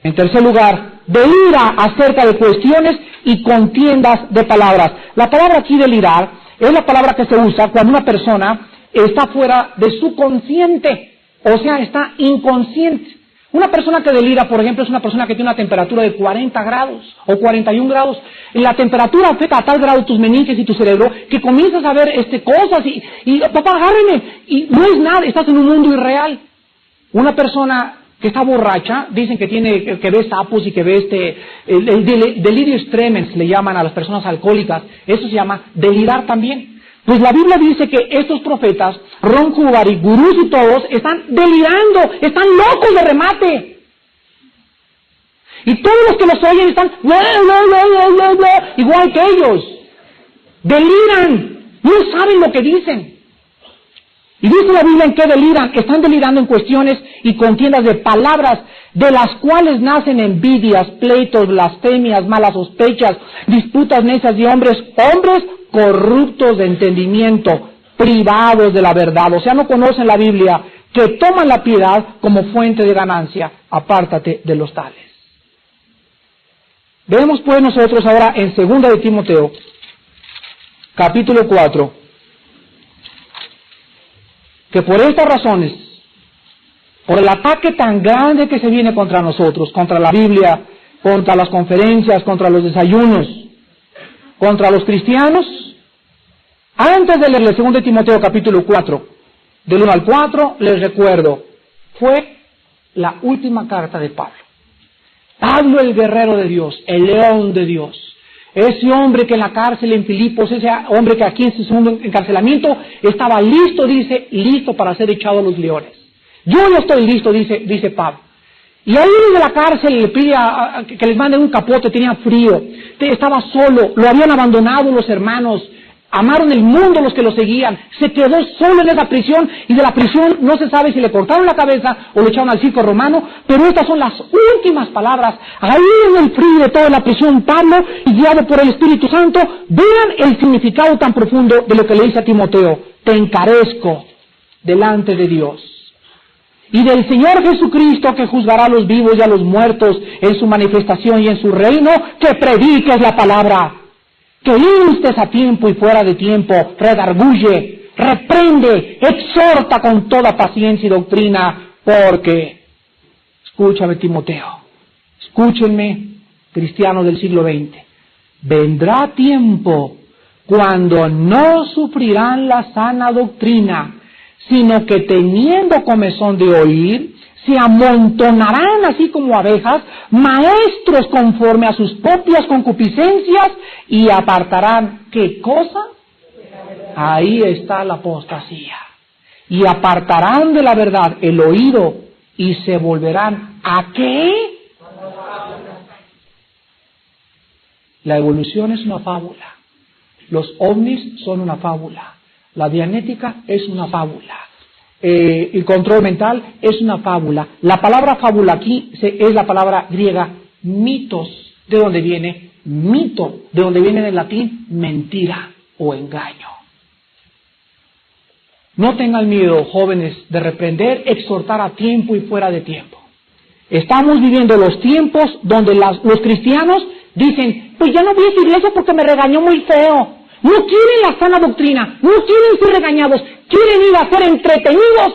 A: En tercer lugar, delira acerca de cuestiones y contiendas de palabras. La palabra aquí delirar es la palabra que se usa cuando una persona está fuera de su consciente, o sea, está inconsciente. Una persona que delira, por ejemplo, es una persona que tiene una temperatura de 40 grados o 41 grados. La temperatura afecta a tal grado tus meninges y tu cerebro que comienzas a ver cosas y papá, agárreme, y no es nada, estás en un mundo irreal. Una persona que está borracha, dicen que ve sapos y que ve el delirium tremens, le llaman a las personas alcohólicas, eso se llama delirar también. Pues la Biblia dice que estos profetas, Ron Hubbard y gurús y todos, están delirando, están locos de remate. Y todos los que los oyen están, igual que ellos, deliran, no saben lo que dicen. Y dice la Biblia en qué deliran, están delirando en cuestiones y contiendas de palabras, de las cuales nacen envidias, pleitos, blasfemias, malas sospechas, disputas necias de hombres corruptos de entendimiento, privados de la verdad. O sea, no conocen la Biblia, que toman la piedad como fuente de ganancia. Apártate de los tales. Vemos pues nosotros ahora en 2 de Timoteo, capítulo 4, que por estas razones, por el ataque tan grande que se viene contra nosotros, contra la Biblia, contra las conferencias, contra los desayunos, contra los cristianos, antes de leer el 2 de Timoteo capítulo 4, del 1 al 4, les recuerdo, fue la última carta de Pablo. Pablo, el guerrero de Dios, el león de Dios, ese hombre que en la cárcel en Filipos, ese hombre que aquí en su segundo encarcelamiento estaba listo, dice, listo para ser echado a los leones. Yo no estoy listo, dice Pablo. Y ahí desde la cárcel le pide que les manden un capote, tenía frío, estaba solo, lo habían abandonado los hermanos, amaron el mundo los que lo seguían, se quedó solo en esa prisión y de la prisión no se sabe si le cortaron la cabeza o lo echaron al circo romano, pero estas son las últimas palabras, ahí en el frío de toda la prisión Pablo y guiado por el Espíritu Santo, vean el significado tan profundo de lo que le dice a Timoteo, te encarezco delante de Dios y del Señor Jesucristo que juzgará a los vivos y a los muertos en su manifestación y en su reino, que prediques la palabra. Que instes a tiempo y fuera de tiempo, redarguye, reprende, exhorta con toda paciencia y doctrina, porque, escúchame Timoteo, escúchenme, cristianos del siglo XX, vendrá tiempo cuando no sufrirán la sana doctrina, sino que teniendo comezón de oír, se amontonarán así como abejas, maestros conforme a sus propias concupiscencias, y apartarán, ¿qué cosa? Ahí está la apostasía. Y apartarán de la verdad el oído, y se volverán, ¿a qué? La evolución es una fábula. Los ovnis son una fábula. La dianética es una fábula. El control mental es una fábula. La palabra fábula aquí es la palabra griega mitos, de donde viene mito, de donde viene en el latín mentira o engaño. No tengan miedo, jóvenes, de reprender, exhortar a tiempo y fuera de tiempo. Estamos viviendo los tiempos donde los cristianos dicen, pues ya no voy a esa iglesia porque me regañó muy feo. No quieren la sana doctrina, no quieren ser regañados, quieren ir a ser entretenidos.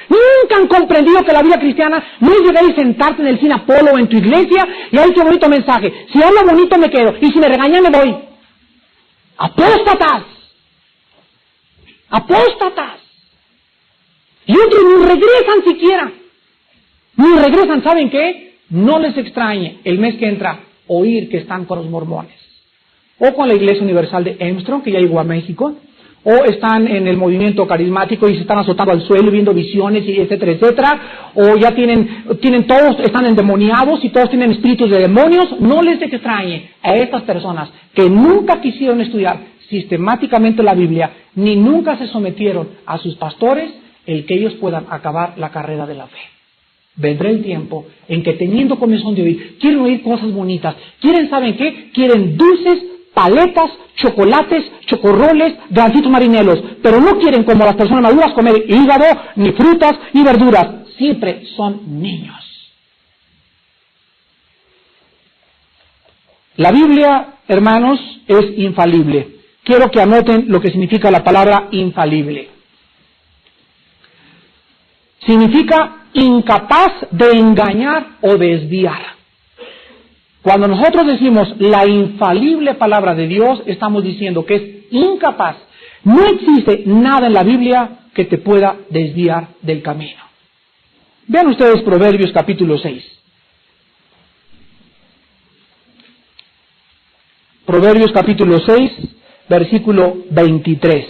A: Nunca han comprendido que la vida cristiana no es llegar y sentarte en el cine Apolo o en tu iglesia y ¡ay, qué bonito mensaje! Si habla bonito me quedo y si me regañan me voy. ¡Apóstatas! ¡Apóstatas! Y otros ni regresan siquiera. Ni regresan, ¿saben qué? No les extrañe el mes que entra oír que están con los mormones. O con la Iglesia Universal de Armstrong, que ya llegó a México, o están en el movimiento carismático y se están azotando al suelo viendo visiones y etcétera, etcétera, o ya tienen todos, están endemoniados y todos tienen espíritus de demonios. No les extrañe a estas personas que nunca quisieron estudiar sistemáticamente la Biblia, ni nunca se sometieron a sus pastores, el que ellos puedan acabar la carrera de la fe. Vendrá el tiempo en que teniendo comezón de oír, quieren oír cosas bonitas, ¿saben qué? Quieren dulces, paletas, chocolates, chocorroles, gancitos marinelos, pero no quieren como las personas maduras comer hígado, ni frutas, ni verduras. Siempre son niños. La Biblia, hermanos, es infalible. Quiero que anoten lo que significa la palabra infalible. Significa incapaz de engañar o desviar. Cuando nosotros decimos la infalible palabra de Dios, estamos diciendo que es incapaz. No existe nada en la Biblia que te pueda desviar del camino. Vean ustedes Proverbios capítulo 6. Proverbios capítulo 6, versículo 23.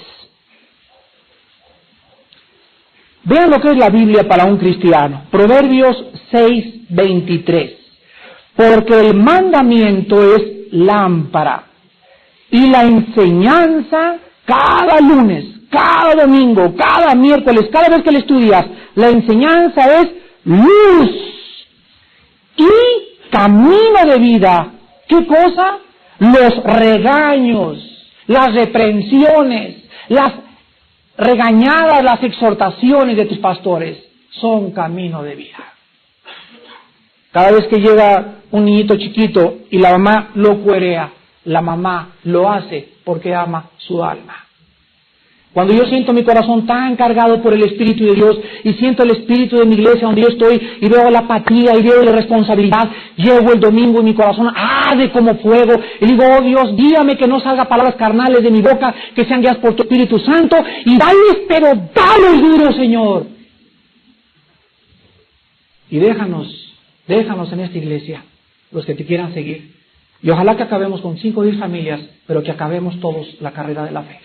A: Vean lo que es la Biblia para un cristiano. Proverbios 6, 23. Porque el mandamiento es lámpara y la enseñanza cada lunes, cada domingo, cada miércoles, cada vez que le estudias, la enseñanza es luz y camino de vida. ¿Qué cosa? Los regaños, las reprensiones, las regañadas, las exhortaciones de tus pastores son camino de vida. Cada vez que llega un niñito chiquito y la mamá lo cuerea, la mamá lo hace porque ama su alma. Cuando yo siento mi corazón tan cargado por el Espíritu de Dios y siento el Espíritu de mi iglesia donde yo estoy y veo la apatía y veo la responsabilidad, llego el domingo y mi corazón arde como fuego y digo, oh Dios, guíame que no salga palabras carnales de mi boca, que sean guiadas por tu Espíritu Santo y dales, pero dales duro, Señor. Y déjanos en esta iglesia, los que te quieran seguir. Y ojalá que acabemos con 5 o 10 familias, pero que acabemos todos la carrera de la fe.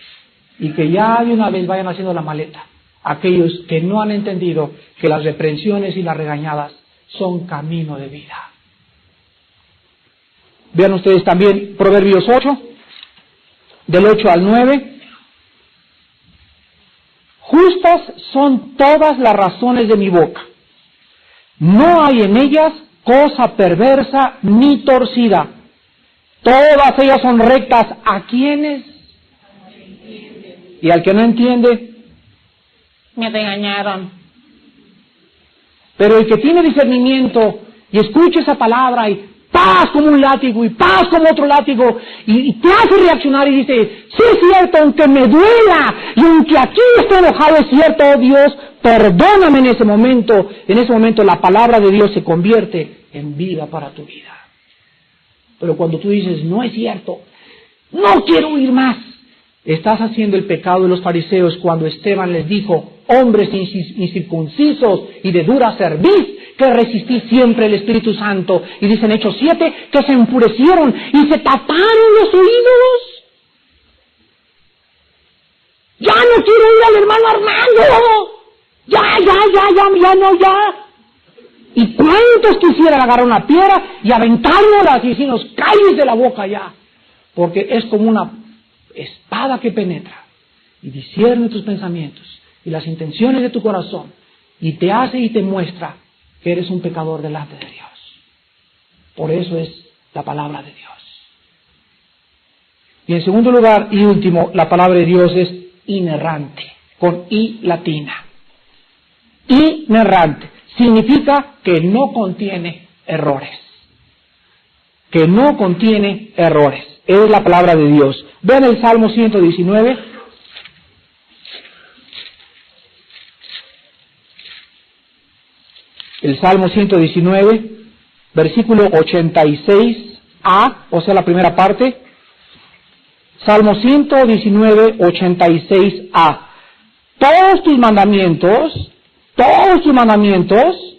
A: Y que ya de una vez vayan haciendo la maleta aquellos que no han entendido que las reprensiones y las regañadas son camino de vida. Vean ustedes también Proverbios 8, del 8 al 9. Justas son todas las razones de mi boca. No hay en ellas cosa perversa ni torcida. Todas ellas son rectas. ¿A quiénes? Y al que no entiende, me regañaron. Pero el que tiene discernimiento y escucha esa palabra y paz como un látigo y paz como otro látigo y te hace reaccionar y dice, sí es cierto, aunque me duela y aunque aquí estoy enojado, es cierto, oh Dios, perdóname en ese momento. En ese momento la palabra de Dios se convierte en vida para tu vida. Pero cuando tú dices, no es cierto, no quiero oír más, estás haciendo el pecado de los fariseos cuando Esteban les dijo, hombres incircuncisos y de dura cerviz, que resistí siempre el Espíritu Santo. Y dice en Hechos 7 que se enfurecieron y se taparon los oídos. Ya no quiero ir al hermano Armando. Ya. ¿Y cuántos quisieran agarrar una piedra y aventárnoslas y decirnos, calles de la boca ya? Porque es como una espada que penetra y discierne tus pensamientos y las intenciones de tu corazón y te hace y te muestra que eres un pecador delante de Dios. Por eso es la palabra de Dios. Y en segundo lugar y último, la palabra de Dios es inerrante, con I latina. Inerrante significa que no contiene errores. Que no contiene errores. Es la palabra de Dios. Vean el Salmo 119. El Salmo 119, versículo 86a, o sea, la primera parte. Salmo 119, 86a. Todos tus mandamientos,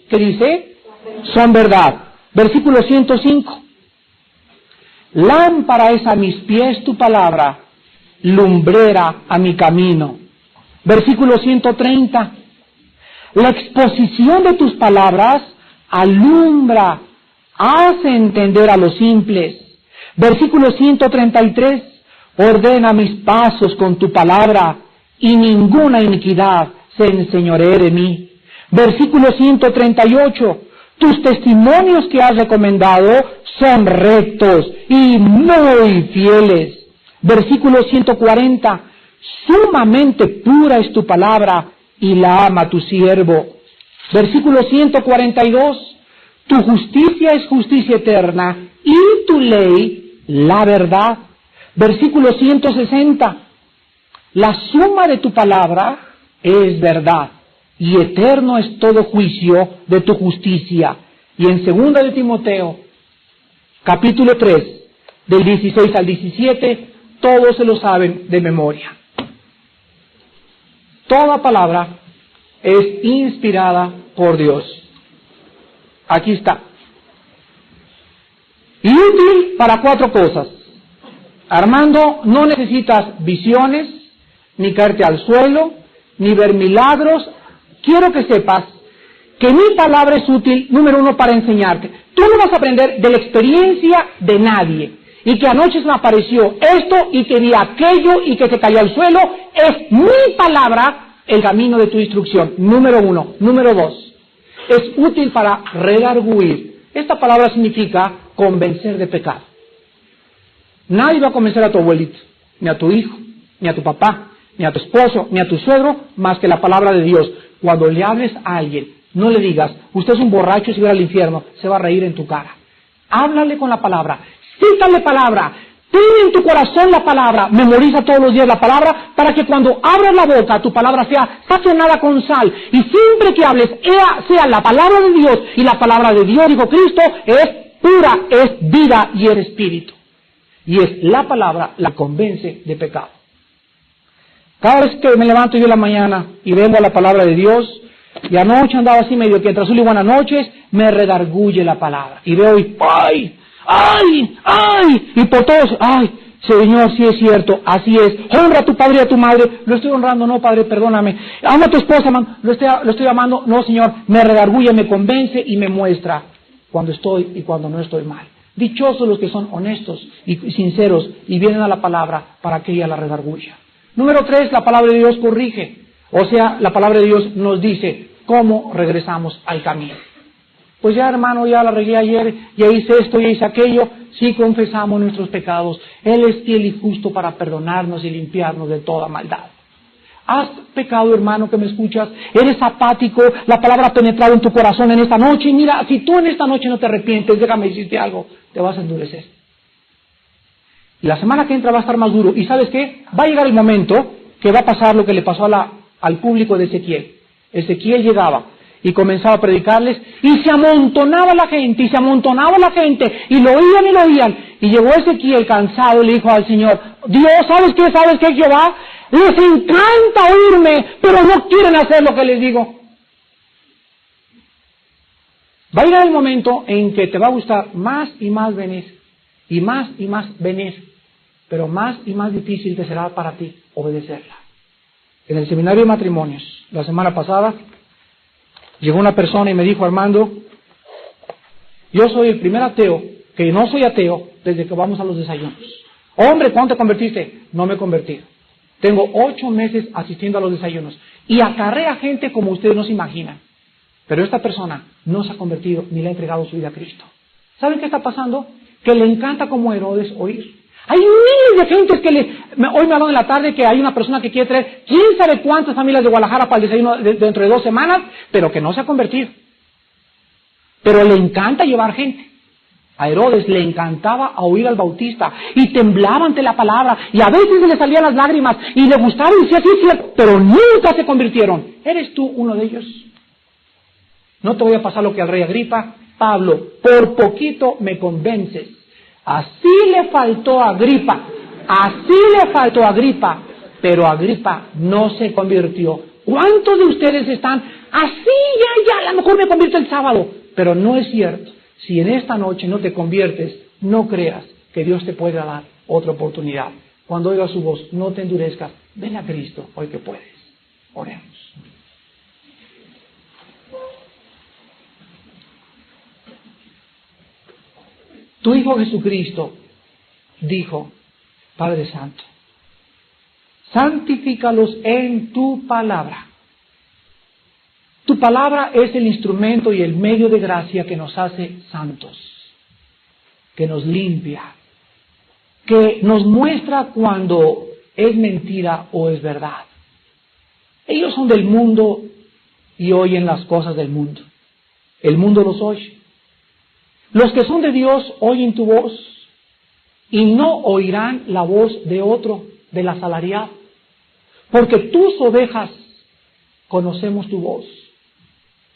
A: ¿qué dice? Son verdad. Versículo 105. Lámpara es a mis pies tu palabra lumbrera a mi camino. Versículo 130. La exposición de tus palabras alumbra, hace entender a los simples. Versículo 133. Ordena mis pasos con tu palabra, y ninguna iniquidad se enseñoree de mí. Versículo 138. Tus testimonios que has recomendado son rectos y muy fieles. Versículo 140. Sumamente pura es tu palabra, y la ama tu siervo. Versículo 142. Tu justicia es justicia eterna, y tu ley la verdad. Versículo 160. La suma de tu palabra es verdad, y eterno es todo juicio de tu justicia. Y en 2 de Timoteo, capítulo 3, del 16 al 17, todos se lo saben de memoria. Toda palabra es inspirada por Dios. Aquí está. Y útil para 4 cosas. Armando, no necesitas visiones, ni caerte al suelo, ni ver milagros. Quiero que sepas que mi palabra es útil, número 1, para enseñarte. Tú no vas a aprender de la experiencia de nadie. Y que anoche se me apareció esto, y que vi aquello, y que se cayó al suelo. Es mi palabra el camino de tu instrucción, número 1. Número 2, es útil para redarguir. Esta palabra significa convencer de pecado. Nadie va a convencer a tu abuelito, ni a tu hijo, ni a tu papá, ni a tu esposo, ni a tu suegro, más que la palabra de Dios. Cuando le hables a alguien, no le digas, usted es un borracho y se va al infierno, se va a reír en tu cara. Háblale con la palabra, cítale palabra, ten en tu corazón la palabra, memoriza todos los días la palabra, para que cuando abras la boca, tu palabra sea sazonada con sal, y siempre que hables, sea la palabra de Dios, y la palabra de Dios, dijo Cristo, es pura, es vida y es espíritu. Y es la palabra la convence de pecado. Cada vez que me levanto yo en la mañana y vengo a la palabra de Dios, y anoche andaba así medio que entre azul y buenas noches, me redarguye la palabra. Y veo y ¡ay! ¡Ay! ¡Ay! Y por todos, ¡ay! Señor, sí es cierto, así es. Honra a tu padre y a tu madre. Lo estoy honrando, no, padre, perdóname. Ama a tu esposa, man. Lo estoy amando. No, Señor, me redarguye, me convence y me muestra cuando estoy y cuando no estoy mal. Dichosos los que son honestos y sinceros y vienen a la palabra para que ella la redarguya. Número 3, la palabra de Dios corrige. O sea, la palabra de Dios nos dice cómo regresamos al camino. Pues ya, hermano, ya la regué ayer, ya hice esto, ya hice aquello. Sí, confesamos nuestros pecados. Él es fiel y justo para perdonarnos y limpiarnos de toda maldad. ¿Has pecado, hermano, que me escuchas? ¿Eres apático? La palabra ha penetrado en tu corazón en esta noche. Y mira, si tú en esta noche no te arrepientes, déjame decirte algo, te vas a endurecer. Y la semana que entra va a estar más duro. ¿Y sabes qué? Va a llegar el momento que va a pasar lo que le pasó al público de Ezequiel. Ezequiel llegaba y comenzaba a predicarles, y se amontonaba la gente, y lo oían, y llegó Ezequiel cansado y le dijo al Señor, Dios, ¿sabes qué, Jehová? Les encanta oírme, pero no quieren hacer lo que les digo. Va a llegar el momento en que te va a gustar más y más venir, y más venir, pero más y más difícil te será para ti obedecerla. En el seminario de matrimonios, la semana pasada, llegó una persona y me dijo, Armando, yo soy el primer ateo, que no soy ateo, desde que vamos a los desayunos. Hombre, ¿cuándo te convertiste? No me he convertido. Tengo 8 meses asistiendo a los desayunos. Y acarrea gente como ustedes no se imaginan. Pero esta persona no se ha convertido ni le ha entregado su vida a Cristo. ¿Saben qué está pasando? Que le encanta como Herodes oír. Hay miles de gentes que hoy me hablaron en la tarde que hay una persona que quiere traer quién sabe cuántas familias de Guadalajara para el desayuno dentro de 2 semanas, pero que no se ha convertido. Pero le encanta llevar gente. A Herodes le encantaba oír al Bautista y temblaba ante la palabra y a veces se le salían las lágrimas y le gustaba y decía, sí, pero nunca se convirtieron. ¿Eres tú uno de ellos? No te voy a pasar lo que al rey Agripa. Pablo, por poquito me convences. Así le faltó a Agripa, pero Agripa no se convirtió. ¿Cuántos de ustedes están así, ya, a lo mejor me convierto el sábado? Pero no es cierto. Si en esta noche no te conviertes, no creas que Dios te pueda dar otra oportunidad. Cuando oigas su voz, no te endurezcas. Ven a Cristo hoy que puedes. Oremos. Tu Hijo Jesucristo dijo, Padre Santo, santifícalos en tu palabra. Tu palabra es el instrumento y el medio de gracia que nos hace santos, que nos limpia, que nos muestra cuando es mentira o es verdad. Ellos son del mundo y oyen las cosas del mundo. El mundo los oye. Los que son de Dios oyen tu voz y no oirán la voz de otro, del asalariado. Porque tus ovejas conocemos tu voz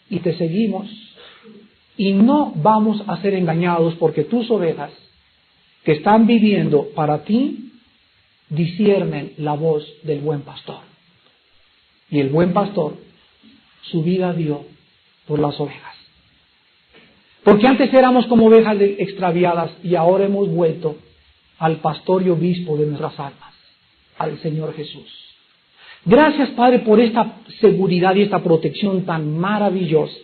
A: y te seguimos y no vamos a ser engañados porque tus ovejas que están viviendo para ti disciernen la voz del buen pastor. Y el buen pastor su vida dio por las ovejas. Porque antes éramos como ovejas extraviadas y ahora hemos vuelto al pastor y obispo de nuestras almas, al Señor Jesús. Gracias, Padre, por esta seguridad y esta protección tan maravillosa,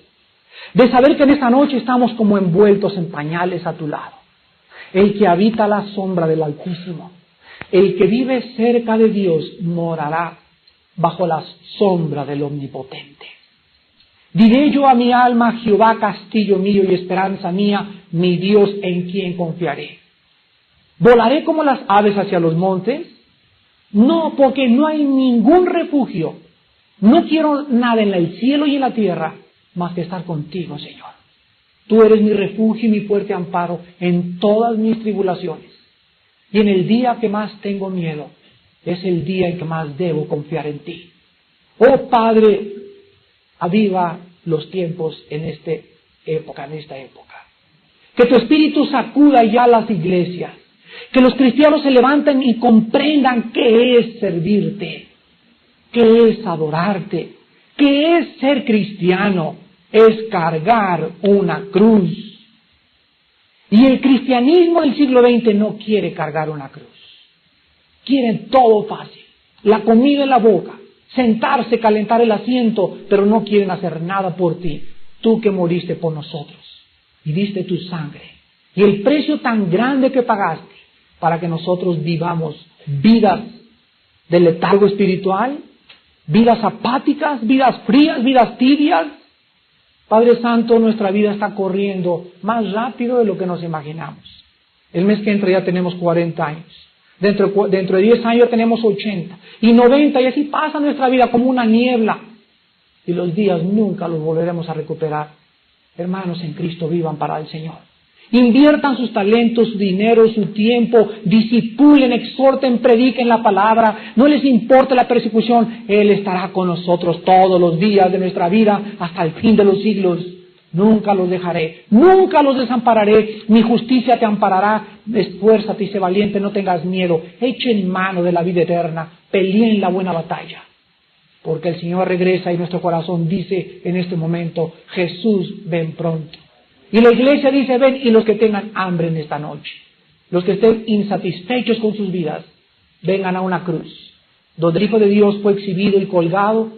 A: de saber que en esta noche estamos como envueltos en pañales a tu lado. El que habita la sombra del Altísimo, el que vive cerca de Dios, morará bajo la sombra del Omnipotente. Diré yo a mi alma, Jehová, castillo mío y esperanza mía, mi Dios en quien confiaré. ¿Volaré como las aves hacia los montes? No, porque no hay ningún refugio. No quiero nada en el cielo y en la tierra, más que estar contigo, Señor. Tú eres mi refugio y mi fuerte amparo en todas mis tribulaciones. Y en el día que más tengo miedo, es el día en que más debo confiar en ti. Oh Padre, aviva los tiempos en esta época. Que tu Espíritu sacuda ya las iglesias. Que los cristianos se levanten y comprendan qué es servirte, qué es adorarte, qué es ser cristiano, es cargar una cruz. Y el cristianismo del siglo XX no quiere cargar una cruz. Quieren todo fácil, la comida en la boca, sentarse, calentar el asiento, pero no quieren hacer nada por ti. Tú que moriste por nosotros y diste tu sangre y el precio tan grande que pagaste para que nosotros vivamos vidas de letargo espiritual, vidas apáticas, vidas frías, vidas tibias. Padre Santo, nuestra vida está corriendo más rápido de lo que nos imaginamos. El mes que entra ya tenemos 40 años. Dentro de 10 años ya tenemos 80 y 90 y así pasa nuestra vida como una niebla. Y los días nunca los volveremos a recuperar. Hermanos en Cristo, vivan para el Señor. Inviertan sus talentos, su dinero, su tiempo, disipulen, exhorten, prediquen la palabra. No les importa la persecución, Él estará con nosotros todos los días de nuestra vida hasta el fin de los siglos. Nunca los dejaré, nunca los desampararé, mi justicia te amparará. Esfuérzate y sé valiente, no tengas miedo. Echen mano de la vida eterna, peleen la buena batalla. Porque el Señor regresa y nuestro corazón dice en este momento, Jesús, ven pronto. Y la iglesia dice, ven, y los que tengan hambre en esta noche, los que estén insatisfechos con sus vidas, vengan a una cruz, donde el Hijo de Dios fue exhibido y colgado,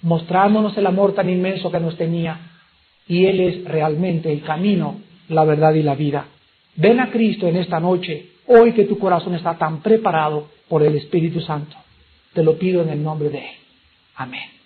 A: mostrándonos el amor tan inmenso que nos tenía, y Él es realmente el camino, la verdad y la vida. Ven a Cristo en esta noche, hoy que tu corazón está tan preparado por el Espíritu Santo. Te lo pido en el nombre de Él. Amén.